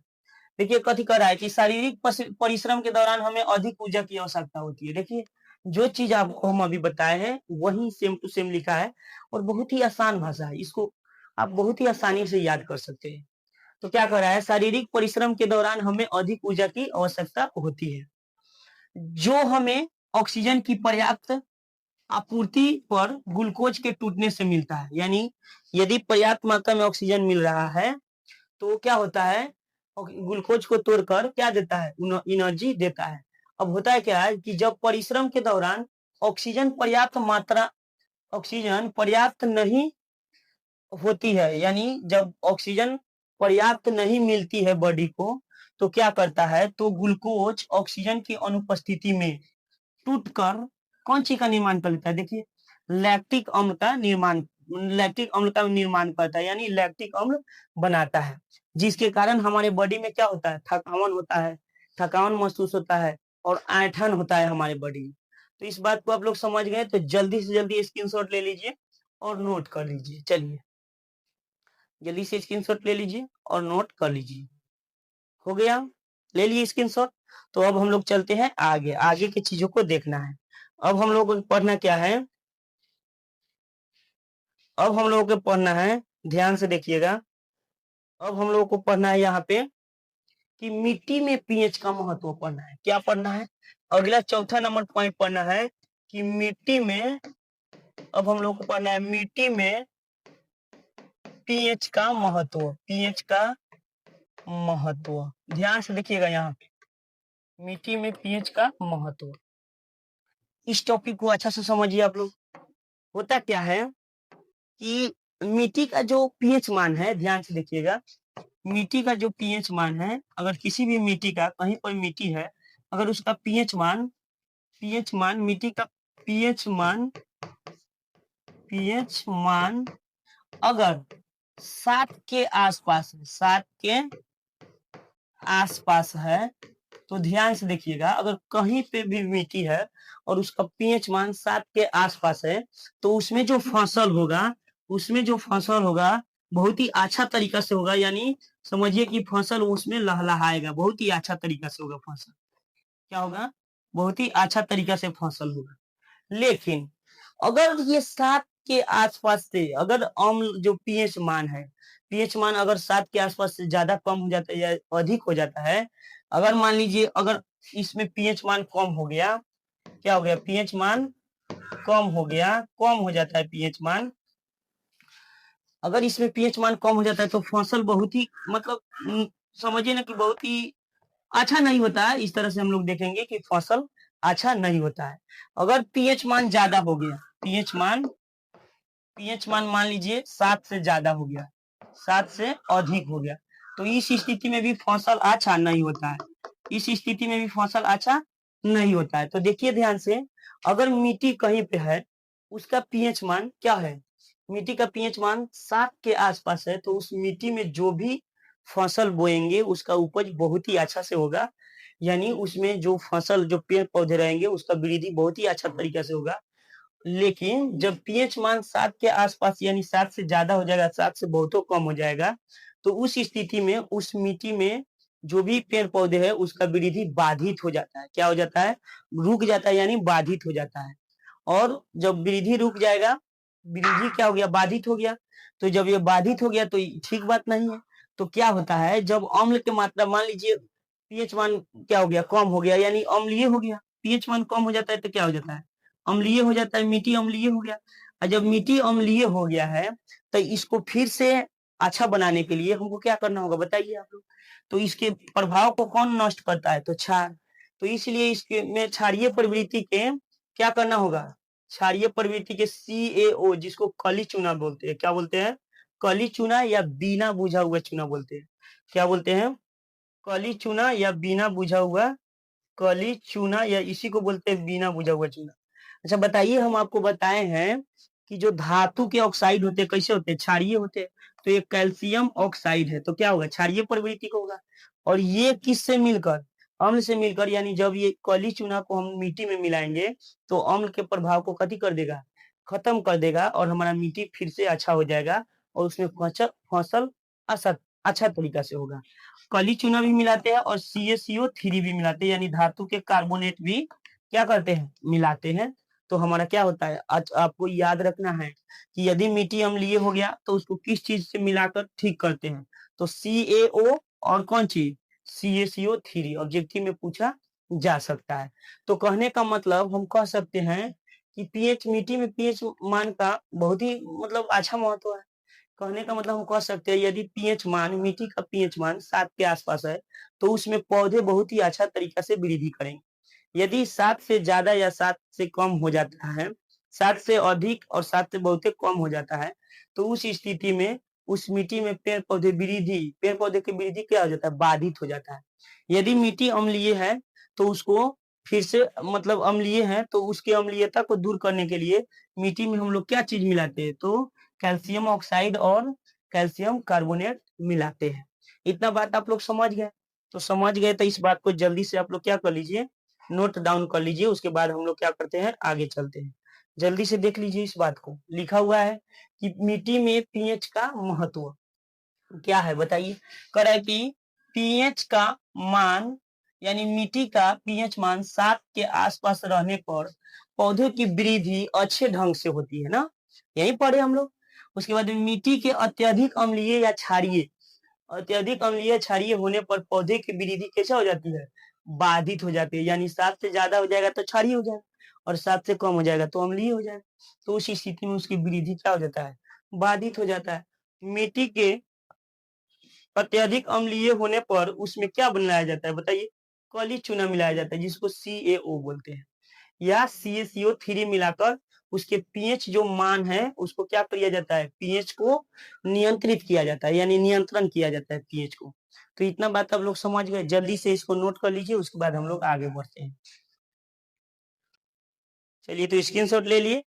देखिए कथी कर रहा है कि शारीरिक परिश्रम के दौरान हमें अधिक ऊर्जा की आवश्यकता होती है। देखिए जो चीज आपको हम अभी बताए हैं वही सेम टू सेम लिखा है और बहुत ही आसान भाषा है, इसको आप बहुत ही आसानी से याद कर सकते हैं। तो क्या कर रहा है, शारीरिक परिश्रम के दौरान हमें अधिक ऊर्जा की आवश्यकता होती है, जो हमें ऑक्सीजन की पर्याप्त आपूर्ति पर ग्लूकोज के टूटने से मिलता है। यानी यदि पर्याप्त मात्रा में ऑक्सीजन मिल रहा है तो क्या होता है, ग्लूकोज को तोड़कर क्या देता है, एनर्जी देता है। अब होता है क्या है कि जब परिश्रम के दौरान ऑक्सीजन पर्याप्त मात्रा ऑक्सीजन पर्याप्त नहीं होती है, यानी जब ऑक्सीजन पर्याप्त नहीं मिलती है बॉडी को, तो क्या करता है, तो ग्लूकोज ऑक्सीजन की अनुपस्थिति में टूटकर कौन सी का निर्माण कर लेता है, देखिए लैक्टिक अम्ल का निर्माण, लैक्टिक अम्ल का निर्माण करता है, यानी लैक्टिक अम्ल बनाता है। जिसके कारण हमारे बॉडी में क्या होता है, थकान होता है, थकान महसूस होता है और ऐंठन होता है हमारे बॉडी में। तो इस बात को आप लोग समझ गए, तो जल्दी से जल्दी स्क्रीनशॉट ले लीजिए और नोट कर लीजिए। चलिए जल्दी से स्क्रीनशॉट ले लीजिए और नोट कर लीजिए। हो गया, ले लिए स्क्रीनशॉट। तो अब हम लोग चलते हैं आगे, आगे की चीजों को देखना है। अब हम लोग को पढ़ना क्या है, अब हम लोगों को पढ़ना है, ध्यान से देखिएगा। अब हम लोगों को पढ़ना है यहाँ पे कि मिट्टी में पीएच का महत्व पढ़ना है। क्या पढ़ना है, अगला चौथा नंबर पॉइंट पढ़ना है कि मिट्टी में, अब हम लोग को पढ़ना है मिट्टी में पीएच का महत्व, पीएच का महत्व। ध्यान से देखिएगा यहाँ पे, मिट्टी में पीएच का महत्व। इस टॉपिक को अच्छा से समझिए आप लोग। होता क्या है कि मिट्टी का जो पीएच मान है, ध्यान से देखिएगा, मिट्टी का जो पीएच मान है, अगर किसी भी मिट्टी का, कहीं कोई मिट्टी है, अगर उसका पीएच मान मिट्टी का पीएच मान अगर 7 के आसपास है, 7 के आसपास है, तो ध्यान से देखिएगा, अगर कहीं पे भी मिट्टी है और उसका पीएच मान 7 के आसपास है, तो उसमें जो फसल होगा बहुत ही अच्छा तरीका से होगा। यानी समझिए कि फसल उसमें लहलहाएगा, बहुत ही अच्छा तरीका से होगा फसल। क्या होगा, बहुत ही अच्छा तरीका से फसल होगा। लेकिन अगर ये 7 के आसपास से अगर अम्ल जो पीएच मान है, पीएच मान अगर 7 के आसपास से ज्यादा कम हो जाता है या अधिक हो जाता है, अगर मान लीजिए अगर इसमें पीएच मान कम हो गया, क्या हो गया, पीएच मान कम हो गया, कम हो जाता है पीएच मान, अगर इसमें पीएच मान कम हो जाता है तो फसल बहुत ही मतलब समझिए ना कि बहुत ही अच्छा नहीं होता है। इस तरह से हम लोग देखेंगे कि फसल अच्छा नहीं होता है। अगर पीएच मान ज्यादा हो गया, पीएच मान मान लीजिए 7 से ज्यादा हो गया, 7 से अधिक हो गया, तो इस स्थिति में भी फसल अच्छा नहीं होता है, इस स्थिति में भी फसल अच्छा नहीं होता है। तो देखिए ध्यान से, अगर मिट्टी कहीं पे है, उसका पीएच मान क्या है, मिट्टी का पीएच मान 7 के आसपास है, तो उस मिट्टी में जो भी फसल बोएंगे उसका उपज बहुत ही अच्छा से होगा, यानी उसमें जो फसल जो पेड़ पौधे रहेंगे उसका वृद्धि बहुत ही अच्छा तरीके से होगा। लेकिन जब पीएच मान 7 के आसपास यानी 7 से ज्यादा हो जाएगा, 7 से बहुत कम हो जाएगा, तो उस स्थिति में उस मिट्टी में जो भी पेड़ पौधे है उसका वृद्धि बाधित हो जाता है। क्या हो जाता है, रुक जाता है, यानी बाधित हो जाता है। और जब वृद्धि रुक जाएगा, वृद्धि क्या हो गया, बाधित हो गया, तो जब ये बाधित हो गया तो ठीक बात नहीं है। तो क्या होता है, जब अम्ल की मात्रा मान लीजिए पीएच मान क्या हो गया, कम हो गया, यानी अम्लीय हो गया, पीएच मान कम हो जाता है तो क्या हो जाता है, अम्लीय हो जाता है, मिट्टी अम्लीय हो गया। और जब मिट्टी अम्लीय हो गया है तो इसको फिर से अच्छा बनाने के लिए हमको क्या करना होगा, बताइए आप लोग। तो इसके प्रभाव को कौन नष्ट करता है, तो क्षार। तो इसलिए इसके में क्षारीय प्रवृत्ति के क्या करना होगा, क्षारीय प्रवृत्ति के CaO, जिसको कली चूना बोलते हैं, क्या बोलते हैं, कली चूना या बिना बुझा हुआ चूना बोलते हैं, क्या बोलते हैं, कली चूना या बिना बुझा हुआ, कली चूना या इसी को बोलते हैं बिना बुझा हुआ चूना। अच्छा बताइए, हम आपको बताए हैं कि जो धातु के ऑक्साइड होते हैं कैसे होते हैं, क्षारीय होते हैं। तो ये कैल्शियम ऑक्साइड है तो क्या होगा, क्षारीय प्रवृत्ति का होगा। और ये किससे मिलकर, अम्ल से मिलकर, यानी जब ये कली चूना को हम मिट्टी में मिलाएंगे तो अम्ल के प्रभाव को कथी कर देगा, खत्म कर देगा, और हमारा मिट्टी फिर से अच्छा हो जाएगा और उसमें फसल अच्छा अच्छा तरीका से होगा। कली चूना भी मिलाते हैं और CaCO3 भी मिलाते हैं, यानी धातु के कार्बोनेट भी क्या करते हैं, मिलाते हैं। तो हमारा क्या होता है, आज आपको याद रखना है कि यदि मिट्टी अम्लीय हो गया तो उसको किस चीज से मिलाकर ठीक करते हैं, तो CaO और कौन चीज, CaCO3 ऑब्जेक्टिव में पूछा जा सकता है। तो कहने का मतलब हम कह सकते हैं कि पीएच, मिट्टी में पीएच मान का बहुत ही मतलब अच्छा महत्व है। कहने का मतलब हम कह सकते हैं यदि पीएच मान, मिट्टी का पीएच मान 7 के आसपास है तो उसमें पौधे बहुत ही अच्छा तरीका से वृद्धि करेंगे। यदि 7 से ज्यादा या 7 से कम हो जाता है, 7 से अधिक और 7 से बहुत कम हो जाता है, तो उस स्थिति में उस मिट्टी में पेड़ पौधे की वृद्धि क्या हो जाता है, बाधित हो जाता है। यदि मिट्टी अम्लीय है तो उसको फिर से मतलब अम्लीय है तो उसकी अम्लीयता को दूर करने के लिए मिट्टी में हम लोग क्या चीज मिलाते हैं, तो कैल्शियम ऑक्साइड और कैल्शियम कार्बोनेट मिलाते हैं। इतना बात आप लोग समझ गए, तो समझ गए तो इस बात को जल्दी से आप लोग क्या कर लीजिए, नोट डाउन कर लीजिए। उसके बाद हम लोग क्या करते हैं, आगे चलते हैं। जल्दी से देख लीजिए, इस बात को लिखा हुआ है कि मिट्टी में पीएच का महत्व क्या है, बताइए। कह रहा है कि पीएच का मान, यानी मिट्टी का पीएच मान 7 के आसपास रहने पर पौधे की वृद्धि अच्छे ढंग से होती है ना, यही पढ़े हम लोग। उसके बाद मिट्टी के अत्यधिक अम्लीय क्षारीय होने पर पौधे की वृद्धि कैसे हो जाती है, बाधित हो जाती है। यानी 7 से ज्यादा हो जाएगा तो क्षारीय हो जाएगा और 7 से कम हो जाएगा तो अम्लीय हो जाएगा। तो उस स्थिति में उसकी वृद्धि क्या हो जाता है, बाधित हो जाता है। मिट्टी के अत्यधिक अम्लीय होने पर उसमें क्या बनाया जाता है, बताइए, कली चूना मिलाया जाता है जिसको CaO बोलते हैं, या CaCO3 मिलाकर उसके पीएच जो मान है उसको क्या किया जाता है, पीएच को नियंत्रित किया जाता है, यानी नियंत्रण किया जाता है पीएच को। तो इतना बात आप लोग समझ गए, जल्दी से इसको नोट कर लीजिए, उसके बाद हम लोग आगे बढ़ते हैं। चलिए, तो स्क्रीनशॉट ले लिए,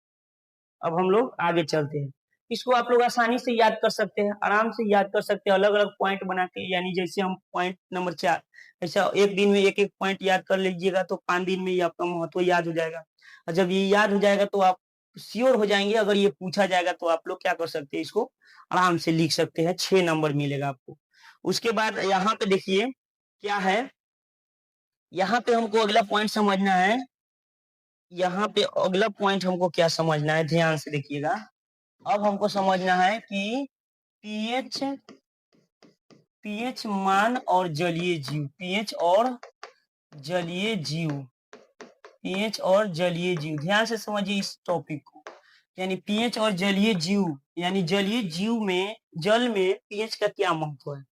अब हम लोग आगे चलते हैं। इसको आप लोग आसानी से याद कर सकते हैं, आराम से याद कर सकते हैं, अलग अलग पॉइंट बना के, यानी जैसे हम पॉइंट नंबर 4 ऐसा एक दिन में एक एक पॉइंट याद कर लीजिएगा तो 5 दिन में ये आपका महत्व याद हो जाएगा। और जब ये याद हो जाएगा तो आप श्योर हो जाएंगे, अगर ये पूछा जाएगा तो आप लोग क्या कर सकते हैं, इसको आराम से लिख सकते हैं, 6 नंबर मिलेगा आपको। उसके बाद यहाँ पे देखिए क्या है, यहाँ पे हमको अगला पॉइंट समझना है, यहाँ पे अगला पॉइंट हमको क्या समझना है, ध्यान से देखिएगा। अब हमको समझना है कि पीएच पीएच मान और जलीय जीव, पीएच और जलीय जीव, पीएच और जलीय जीव, ध्यान से समझिए इस टॉपिक को। यानी पीएच और जलीय जीव, यानी जलीय जीव में, जल में पीएच का क्या महत्व है।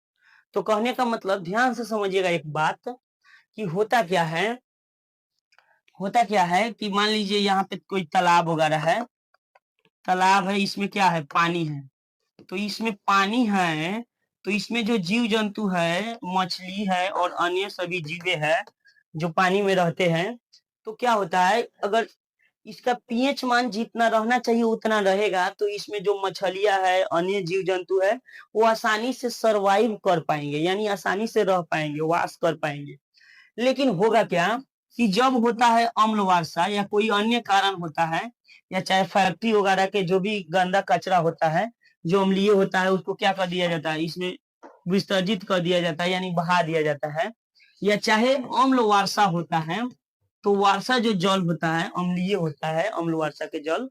तो कहने का मतलब, ध्यान से समझिएगा एक बात कि होता क्या है कि मान लीजिए यहाँ पे कोई तालाब वगैरह है, तालाब है, इसमें क्या है, पानी है। तो इसमें पानी है, तो इसमें जो जीव जंतु है, मछली है और अन्य सभी जीवे है जो पानी में रहते हैं। तो क्या होता है, अगर इसका पीएच मान जितना रहना चाहिए उतना रहेगा, तो इसमें जो मछलियां है, अन्य जीव जंतु है, वो आसानी से सरवाइव कर पाएंगे, यानी आसानी से रह पाएंगे, वास कर पाएंगे। लेकिन होगा क्या कि जब होता है अम्ल वर्षा या कोई अन्य कारण होता है, या चाहे फैक्ट्री वगैरह के जो भी गंदा कचरा होता है जो अम्लीय होता है, उसको क्या कर दिया जाता है, इसमें विसर्जित कर दिया जाता है, यानी बहा दिया जाता है। या चाहे अम्ल वर्षा होता है, तो वर्षा जो जल होता है अम्लीय होता है, अम्ल वर्षा के जल।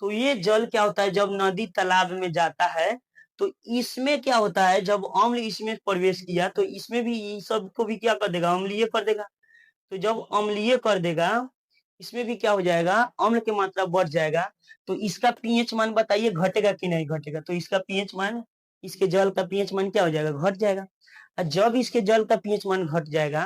तो ये जल क्या होता है, जब नदी तालाब में जाता है, तो इसमें क्या होता है, जब अम्ल इसमें प्रवेश किया तो इसमें भी सबको भी क्या कर देगा, अम्लीय कर देगा। तो जब अम्लीय कर देगा, इसमें भी क्या हो जाएगा, अम्ल की मात्रा बढ़ जाएगा। तो इसका पीएच मान बताइए घटेगा कि नहीं घटेगा। तो इसका पीएच मान, इसके जल का पीएच मान क्या हो जाएगा, घट जाएगा। और जब इसके जल का पीएच मान घट जाएगा,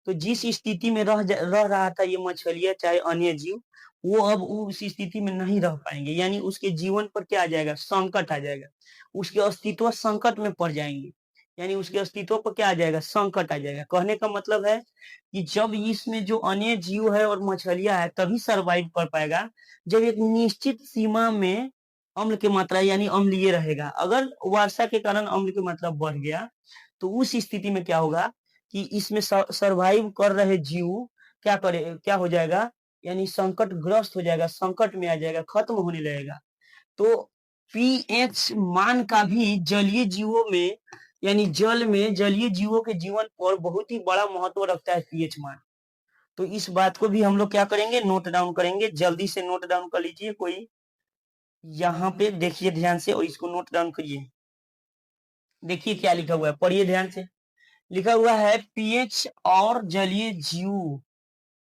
तो जिस स्थिति में रह रहा था ये मछलियां चाहे अन्य जीव, वो अब उस स्थिति में नहीं रह पाएंगे, यानी उसके जीवन पर क्या आ जाएगा, संकट आ जाएगा, उसके अस्तित्व संकट में पड़ जाएंगे, यानी उसके अस्तित्व पर क्या आ जाएगा, संकट आ जाएगा। कहने का मतलब है कि जब इसमें जो अन्य जीव है और मछलियां है तभी सरवाइव कर पाएगा, जब एक निश्चित सीमा में अम्ल की मात्रा यानी अम्लीय रहेगा। अगर वर्षा के कारण अम्ल की मात्रा बढ़ गया, तो उस स्थिति में क्या होगा कि इसमें सरवाइव कर रहे जीव क्या हो जाएगा, यानी संकट ग्रस्त हो जाएगा, संकट में आ जाएगा, खत्म होने लगेगा। तो पीएच मान का भी जलीय जीवों में, यानी जल में जलीय जीवों के जीवन पर बहुत ही बड़ा महत्व रखता है पीएच मान। तो इस बात को भी हम लोग क्या करेंगे, नोट डाउन करेंगे। जल्दी से नोट डाउन कर लीजिए, कोई यहाँ पे देखिए ध्यान से और इसको नोट डाउन करिए। देखिए क्या लिखा हुआ है, पढ़िए ध्यान से। लिखा हुआ है पीएच और जलीय जीव,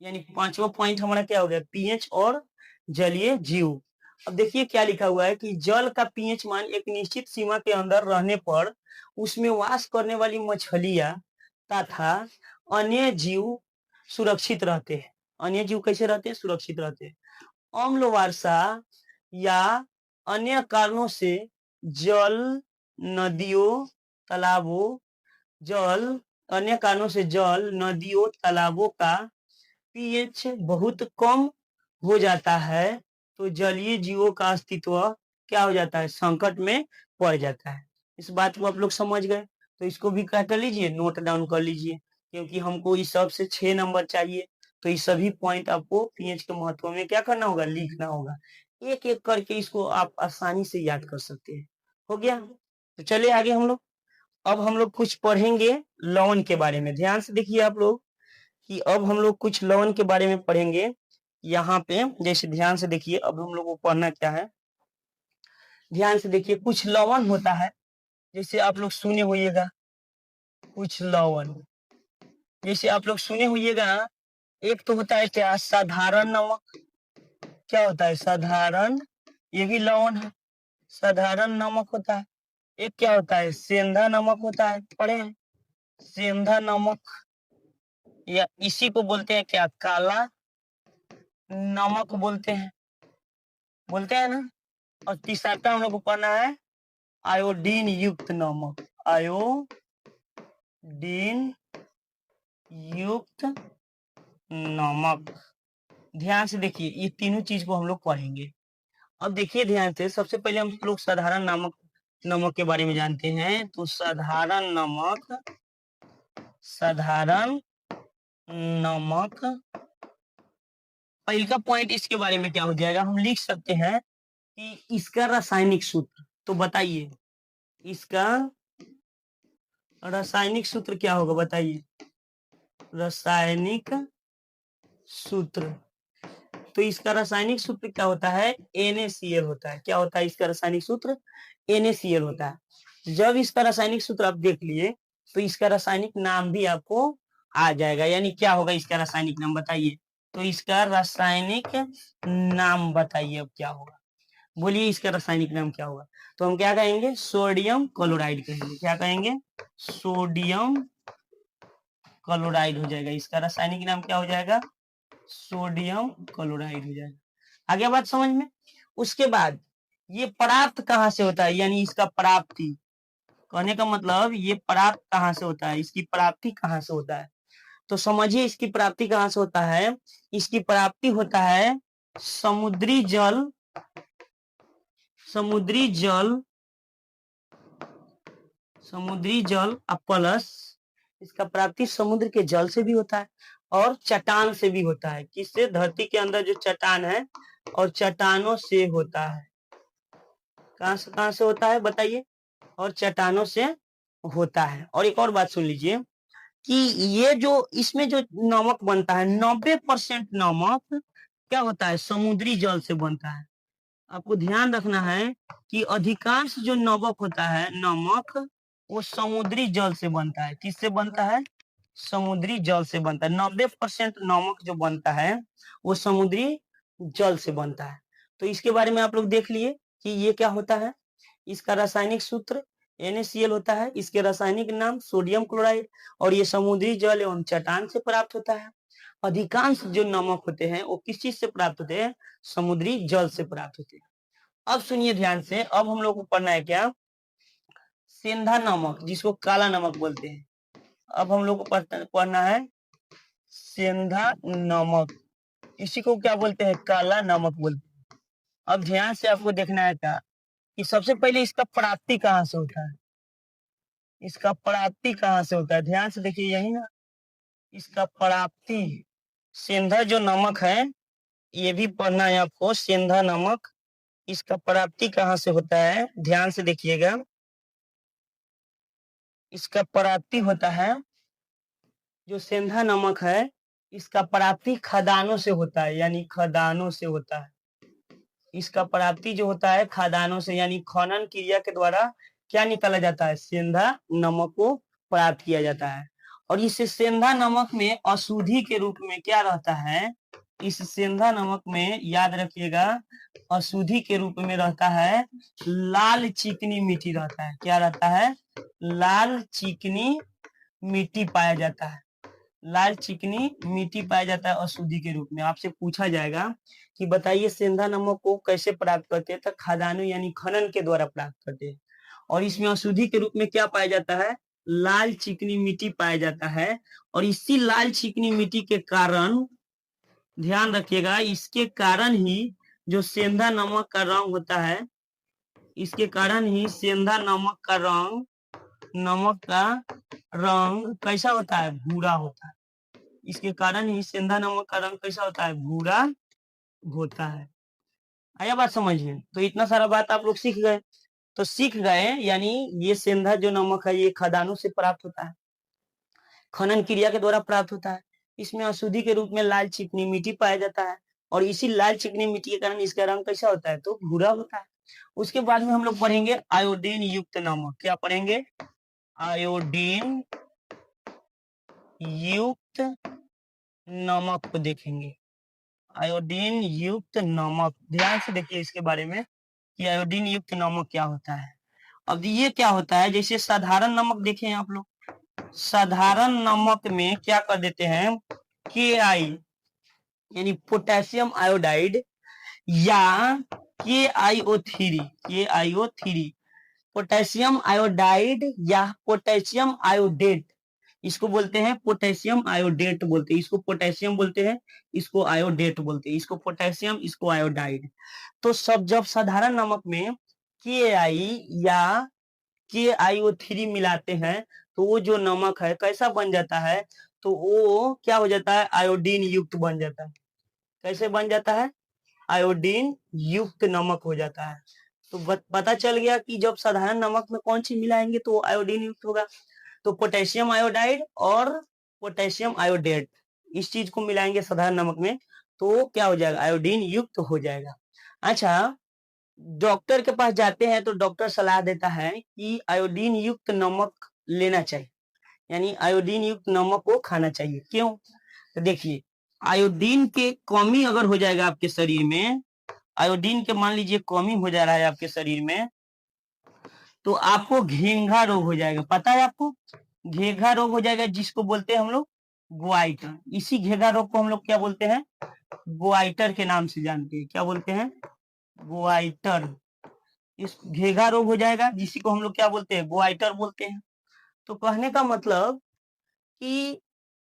यानी पांचवा पॉइंट हमारा क्या हो गया, पीएच और जलीय जीव। अब देखिए क्या लिखा हुआ है कि जल का पीएच मान एक निश्चित सीमा के अंदर रहने पर उसमें वास करने वाली मछलियां तथा अन्य जीव सुरक्षित रहते हैं। अन्य जीव कैसे रहते हैं, सुरक्षित रहते हैं। अम्ल वर्षा या अन्य कारणों से जल, नदियों, तालाबों, जल अन्य कारणों से जल, नदियों, तालाबों का पीएच बहुत कम हो जाता है, तो जलीय जीवों का अस्तित्व क्या हो जाता है, संकट में पड़ जाता है। इस बात को आप लोग समझ गए। तो इसको भी क्या कर लीजिए, नोट डाउन कर लीजिए, क्योंकि हमको इस सब से 6 नंबर चाहिए। तो ये सभी पॉइंट आपको पीएच के महत्व में क्या करना होगा, लिखना होगा। एक एक करके इसको आप आसानी से याद कर सकते हैं। हो गया। तो चलिए आगे हम लोग, अब हम लोग कुछ पढ़ेंगे लवण के बारे में। ध्यान से देखिए आप लोग कि अब हम लोग कुछ लवण के बारे में पढ़ेंगे। यहाँ पे जैसे ध्यान से देखिए, अब हम लोग को पढ़ना क्या है, ध्यान से देखिए। कुछ लवण होता है, जैसे आप लोग सुने होइएगा, कुछ लवण जैसे आप लोग सुने होइएगा। एक तो होता है क्या, साधारण नमक। क्या होता है, साधारण, ये भी लवण है, साधारण नमक होता है। एक क्या होता है, सेंधा नमक होता है, पढ़े हैं, सेंधा नमक, या इसी को बोलते हैं क्या, काला नमक बोलते हैं ना। और तीसरा हम लोग को पढ़ना है आयोडीन युक्त नमक, आयोडीन युक्त नमक। ध्यान से देखिए, ये तीनों चीज को हम लोग पढ़ेंगे। अब देखिए ध्यान से, सबसे पहले हम लोग साधारण नमक के बारे में जानते हैं। तो साधारण नमक पहले का पॉइंट इसके बारे में क्या हो जाएगा, हम लिख सकते हैं कि इसका रासायनिक सूत्र। तो बताइए इसका रासायनिक सूत्र क्या होगा, बताइए रासायनिक सूत्र। तो इसका रासायनिक सूत्र क्या होता है? NaCl होता है। क्या होता है इसका रासायनिक सूत्र? NaCl होता है। जब इसका रासायनिक सूत्र आप देख लिए तो इसका रासायनिक नाम भी आपको आ जाएगा। यानी क्या होगा इसका रासायनिक नाम बताइए? तो इसका रासायनिक नाम बताइए अब क्या होगा? बोलिए इसका रासायनिक नाम क्या होगा? तो हम क्या कहेंगे? सोडियम क्लोराइड कहेंगे। क्या कहेंगे? सोडियम क्लोराइड हो जाएगा। इसका रासायनिक नाम क्या हो जाएगा? सोडियम क्लोराइड हो जाएगा। आगे बात समझ में? उसके बाद ये प्राप्त कहाँ से होता है? यानी इसका प्राप्ति, कहने का मतलब ये प्राप्त कहाँ से होता है? इसकी प्राप्ति कहाँ से होता है? तो समझिए इसकी प्राप्ति कहाँ से होता है। इसकी प्राप्ति होता है समुद्री जल, समुद्री जल, समुद्री जल प्लस इसका प्राप्ति समुद्र के जल से भी होता है और चट्टान से भी होता है। किससे? धरती के अंदर जो चट्टान है और चट्टानों से होता है। कहां से होता है बताइए? और चट्टानों से होता है। और एक और बात सुन लीजिए कि ये जो इसमें जो नमक बनता है 90% नमक क्या होता है? समुद्री जल से बनता है। आपको ध्यान रखना है कि अधिकांश जो नमक होता है, नमक वो समुद्री जल से बनता है। किससे बनता है? समुद्री जल से बनता है। 90% नमक जो बनता है वो समुद्री जल से बनता है। तो इसके बारे में आप लोग देख लिए कि ये क्या होता है। इसका रासायनिक सूत्र NaCl होता है। इसके रासायनिक नाम सोडियम क्लोराइड, और ये समुद्री जल एवं चट्टान से प्राप्त होता है। अधिकांश जो नमक होते हैं वो किस चीज से प्राप्त होते हैं? समुद्री जल से प्राप्त होते हैं। अब सुनिए ध्यान से, अब हम लोग को पढ़ना है क्या? सेंधा नमक, जिसको काला नमक बोलते हैं। अब हम लोग को पढ़ना है सेंधा नमक। इसी को क्या बोलते हैं? काला नमक बोलते हैं। अब ध्यान से आपको देखना है क्या कि सबसे पहले इसका प्राप्ति कहाँ से होता है। इसका प्राप्ति कहाँ से होता है? ध्यान से देखिए, यही ना इसका प्राप्ति। सेंधा जो नमक है ये भी पढ़ना है आपको। सेंधा नमक, इसका प्राप्ति कहाँ से होता है? ध्यान से देखिएगा। इसका प्राप्ति होता है, जो सेंधा नमक है इसका प्राप्ति खदानों से होता है। यानी खदानों से होता है। इसका प्राप्ति जो होता है खदानों से, यानी खनन क्रिया के द्वारा क्या निकाला जाता है? सेंधा नमक को प्राप्त किया जाता है। और इस सेंधा नमक में अशुद्धि के रूप में क्या रहता है? इस सेंधा नमक में याद रखिएगा, अशुद्धि के रूप में रहता है लाल चिकनी मिट्टी रहता है। क्या रहता है? लाल चिकनी मिट्टी पाया जाता है। लाल चिकनी मिट्टी पाया जाता है अशुद्धि के रूप में। आपसे पूछा जाएगा कि बताइए सेंधा नमक को कैसे प्राप्त करते हैं? तो खदानों यानी खनन के द्वारा प्राप्त करते हैं। और इसमें अशुद्धि के रूप में क्या पाया जाता है? लाल चिकनी मिट्टी पाया जाता है। और इसी लाल चिकनी मिट्टी के कारण, ध्यान रखिएगा, इसके कारण ही जो सेंधा नमक का रंग होता है, इसके कारण ही सेंधा नमक का रंग, नमक का रंग कैसा होता है? भूरा होता है। इसके कारण ही सेंधा नमक का रंग कैसा होता है? भूरा होता है। आया बात समझ में? तो इतना सारा बात आप लोग सीख गए। तो सीख गए यानी ये सेंधा जो नमक है ये खदानों से प्राप्त होता है, खनन क्रिया के द्वारा प्राप्त होता है। इसमें अशुद्धि के रूप में लाल चिकनी मिट्टी पाया जाता है। और इसी लाल चिकनी मिट्टी के कारण इसका रंग कैसा होता है? तो भूरा होता है। उसके बाद में हम लोग पढ़ेंगे आयोडीन युक्त नमक। क्या पढ़ेंगे? आयोडीन युक्त नमक को देखेंगे। आयोडीन युक्त नमक, ध्यान से देखिए इसके बारे में कि आयोडीन युक्त नमक क्या होता है। अब ये क्या होता है? जैसे साधारण नमक देखें आप लोग, साधारण नमक में क्या कर देते हैं? Ki यानी पोटेशियम आयोडाइड या KiO3, KiO3, पोटेशियम आयोडाइड या पोटेशियम आयोडेट, इसको बोलते हैं पोटेशियम आयोडेट बोलते हैं। इसको पोटेशियम बोलते हैं, इसको आयोडेट बोलते हैं। इसको पोटेशियम, इसको आयोडाइड। तो सब जब साधारण नमक में Ki या KiO3 मिलाते हैं तो वो जो नमक है कैसा बन जाता है? तो वो क्या हो जाता है? आयोडीन युक्त बन जाता है। कैसे बन जाता है? आयोडीन युक्त नमक हो जाता है। तो पता चल गया कि जब साधारण नमक में कौन सी मिलाएंगे तो वो आयोडीन युक्त होगा। तो पोटेशियम आयोडाइड और पोटेशियम आयोडेट, इस चीज को मिलाएंगे साधारण नमक में तो क्या हो जाएगा, आयोडीन युक्त हो जाएगा। अच्छा, डॉक्टर के पास जाते हैं तो डॉक्टर सलाह देता है कि आयोडीन युक्त नमक लेना चाहिए, यानी आयोडीन युक्त नमक को खाना चाहिए। क्यों? तो देखिए, आयोडीन के कमी अगर हो जाएगा आपके शरीर में, आयोडीन के मान लीजिए कमी हो जा रहा है आपके शरीर में, तो आपको घेंघा रोग हो जाएगा। पता है आपको? घेंघा रोग हो जाएगा, जिसको बोलते हैं हम लोग ग्वाइटर। इसी घेंघा रोग को हम लोग क्या बोलते हैं? ग्वाइटर के नाम से जानते हैं। क्या बोलते हैं? ग्वाइटर। इस घेंघा रोग हो जाएगा, जिसी को हम लोग क्या बोलते हैं? ग्वाइटर बोलते हैं। तो कहने का मतलब कि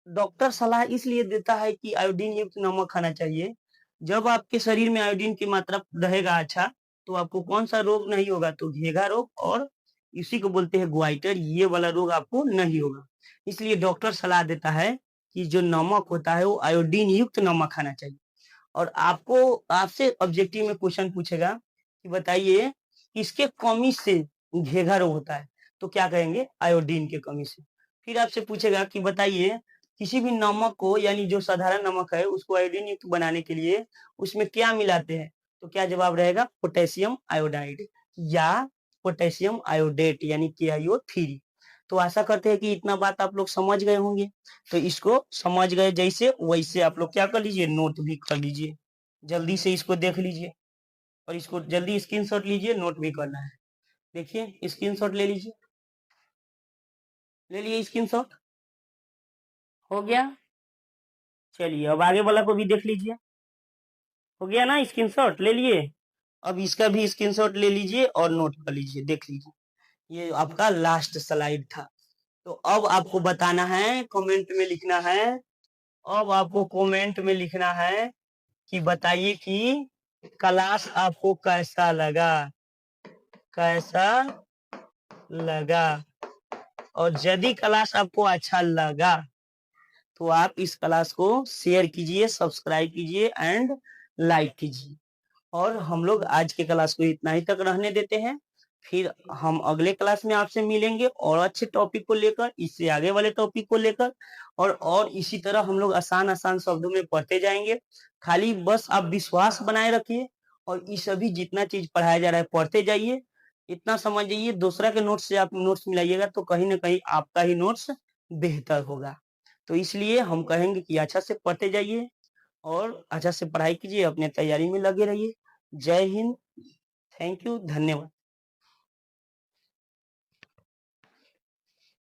डॉक्टर सलाह इसलिए देता है कि आयोडीन युक्त नमक खाना चाहिए। जब आपके शरीर में आयोडीन की मात्रा रहेगा अच्छा, तो आपको कौन सा रोग नहीं होगा? तो घेंघा रोग, और इसी को बोलते हैं ग्वाइटर, ये वाला रोग आपको नहीं होगा। इसलिए डॉक्टर सलाह देता है कि जो नमक होता है वो आयोडीन युक्त नमक खाना चाहिए। और आपको आपसे ऑब्जेक्टिव में क्वेश्चन पूछेगा कि बताइए किसके कमी से घेंघा रोग होता है, तो क्या कहेंगे? आयोडीन के कमी से। फिर आपसे पूछेगा कि बताइए किसी भी नमक को, यानी जो साधारण नमक है, उसको आयोडीन युक्त बनाने के लिए उसमें क्या मिलाते हैं? तो क्या जवाब रहेगा? पोटेशियम आयोडाइड या पोटेशियम आयोडेट, यानी KiO3। तो आशा करते हैं कि इतना बात आप लोग समझ गए होंगे। तो इसको समझ गए जैसे वैसे आप लोग क्या कर लीजिए, नोट भी कर लीजिए। जल्दी से इसको देख लीजिए और इसको जल्दी स्क्रीनशॉट लीजिए, नोट भी करना है। देखिए स्क्रीनशॉट ले लीजिए, ले लिए स्क्रीनशॉट? हो गया? चलिए अब आगे वाला को भी देख लीजिए। हो गया ना? स्क्रीनशॉट ले लिए? अब इसका भी स्क्रीनशॉट ले लीजिए और नोट कर लीजिए, देख लीजिए। ये आपका लास्ट स्लाइड था। तो अब आपको बताना है, कमेंट में लिखना है। अब आपको कमेंट में लिखना है कि बताइए कि क्लास आपको कैसा लगा, कैसा लगा। और यदि क्लास आपको अच्छा लगा तो आप इस क्लास को शेयर कीजिए, सब्सक्राइब कीजिए एंड लाइक कीजिए। और हम लोग आज के क्लास को इतना ही तक रहने देते हैं। फिर हम अगले क्लास में आपसे मिलेंगे और अच्छे टॉपिक को लेकर, इससे आगे वाले टॉपिक को लेकर, और इसी तरह हम लोग आसान आसान शब्दों में पढ़ते जाएंगे। खाली बस आप विश्वास बनाए रखिए और ये सभी जितना चीज पढ़ाया जा रहा है पढ़ते जाइए। इतना समझ जाइए, दूसरा के नोट्स से आप नोट्स मिलाइएगा तो कहीं ना कहीं आपका ही नोट्स बेहतर होगा। तो इसलिए हम कहेंगे कि अच्छा से पढ़ते जाइए और अच्छा से पढ़ाई कीजिए, अपने तैयारी में लगे रहिए। जय हिंद, थैंक यू, धन्यवाद।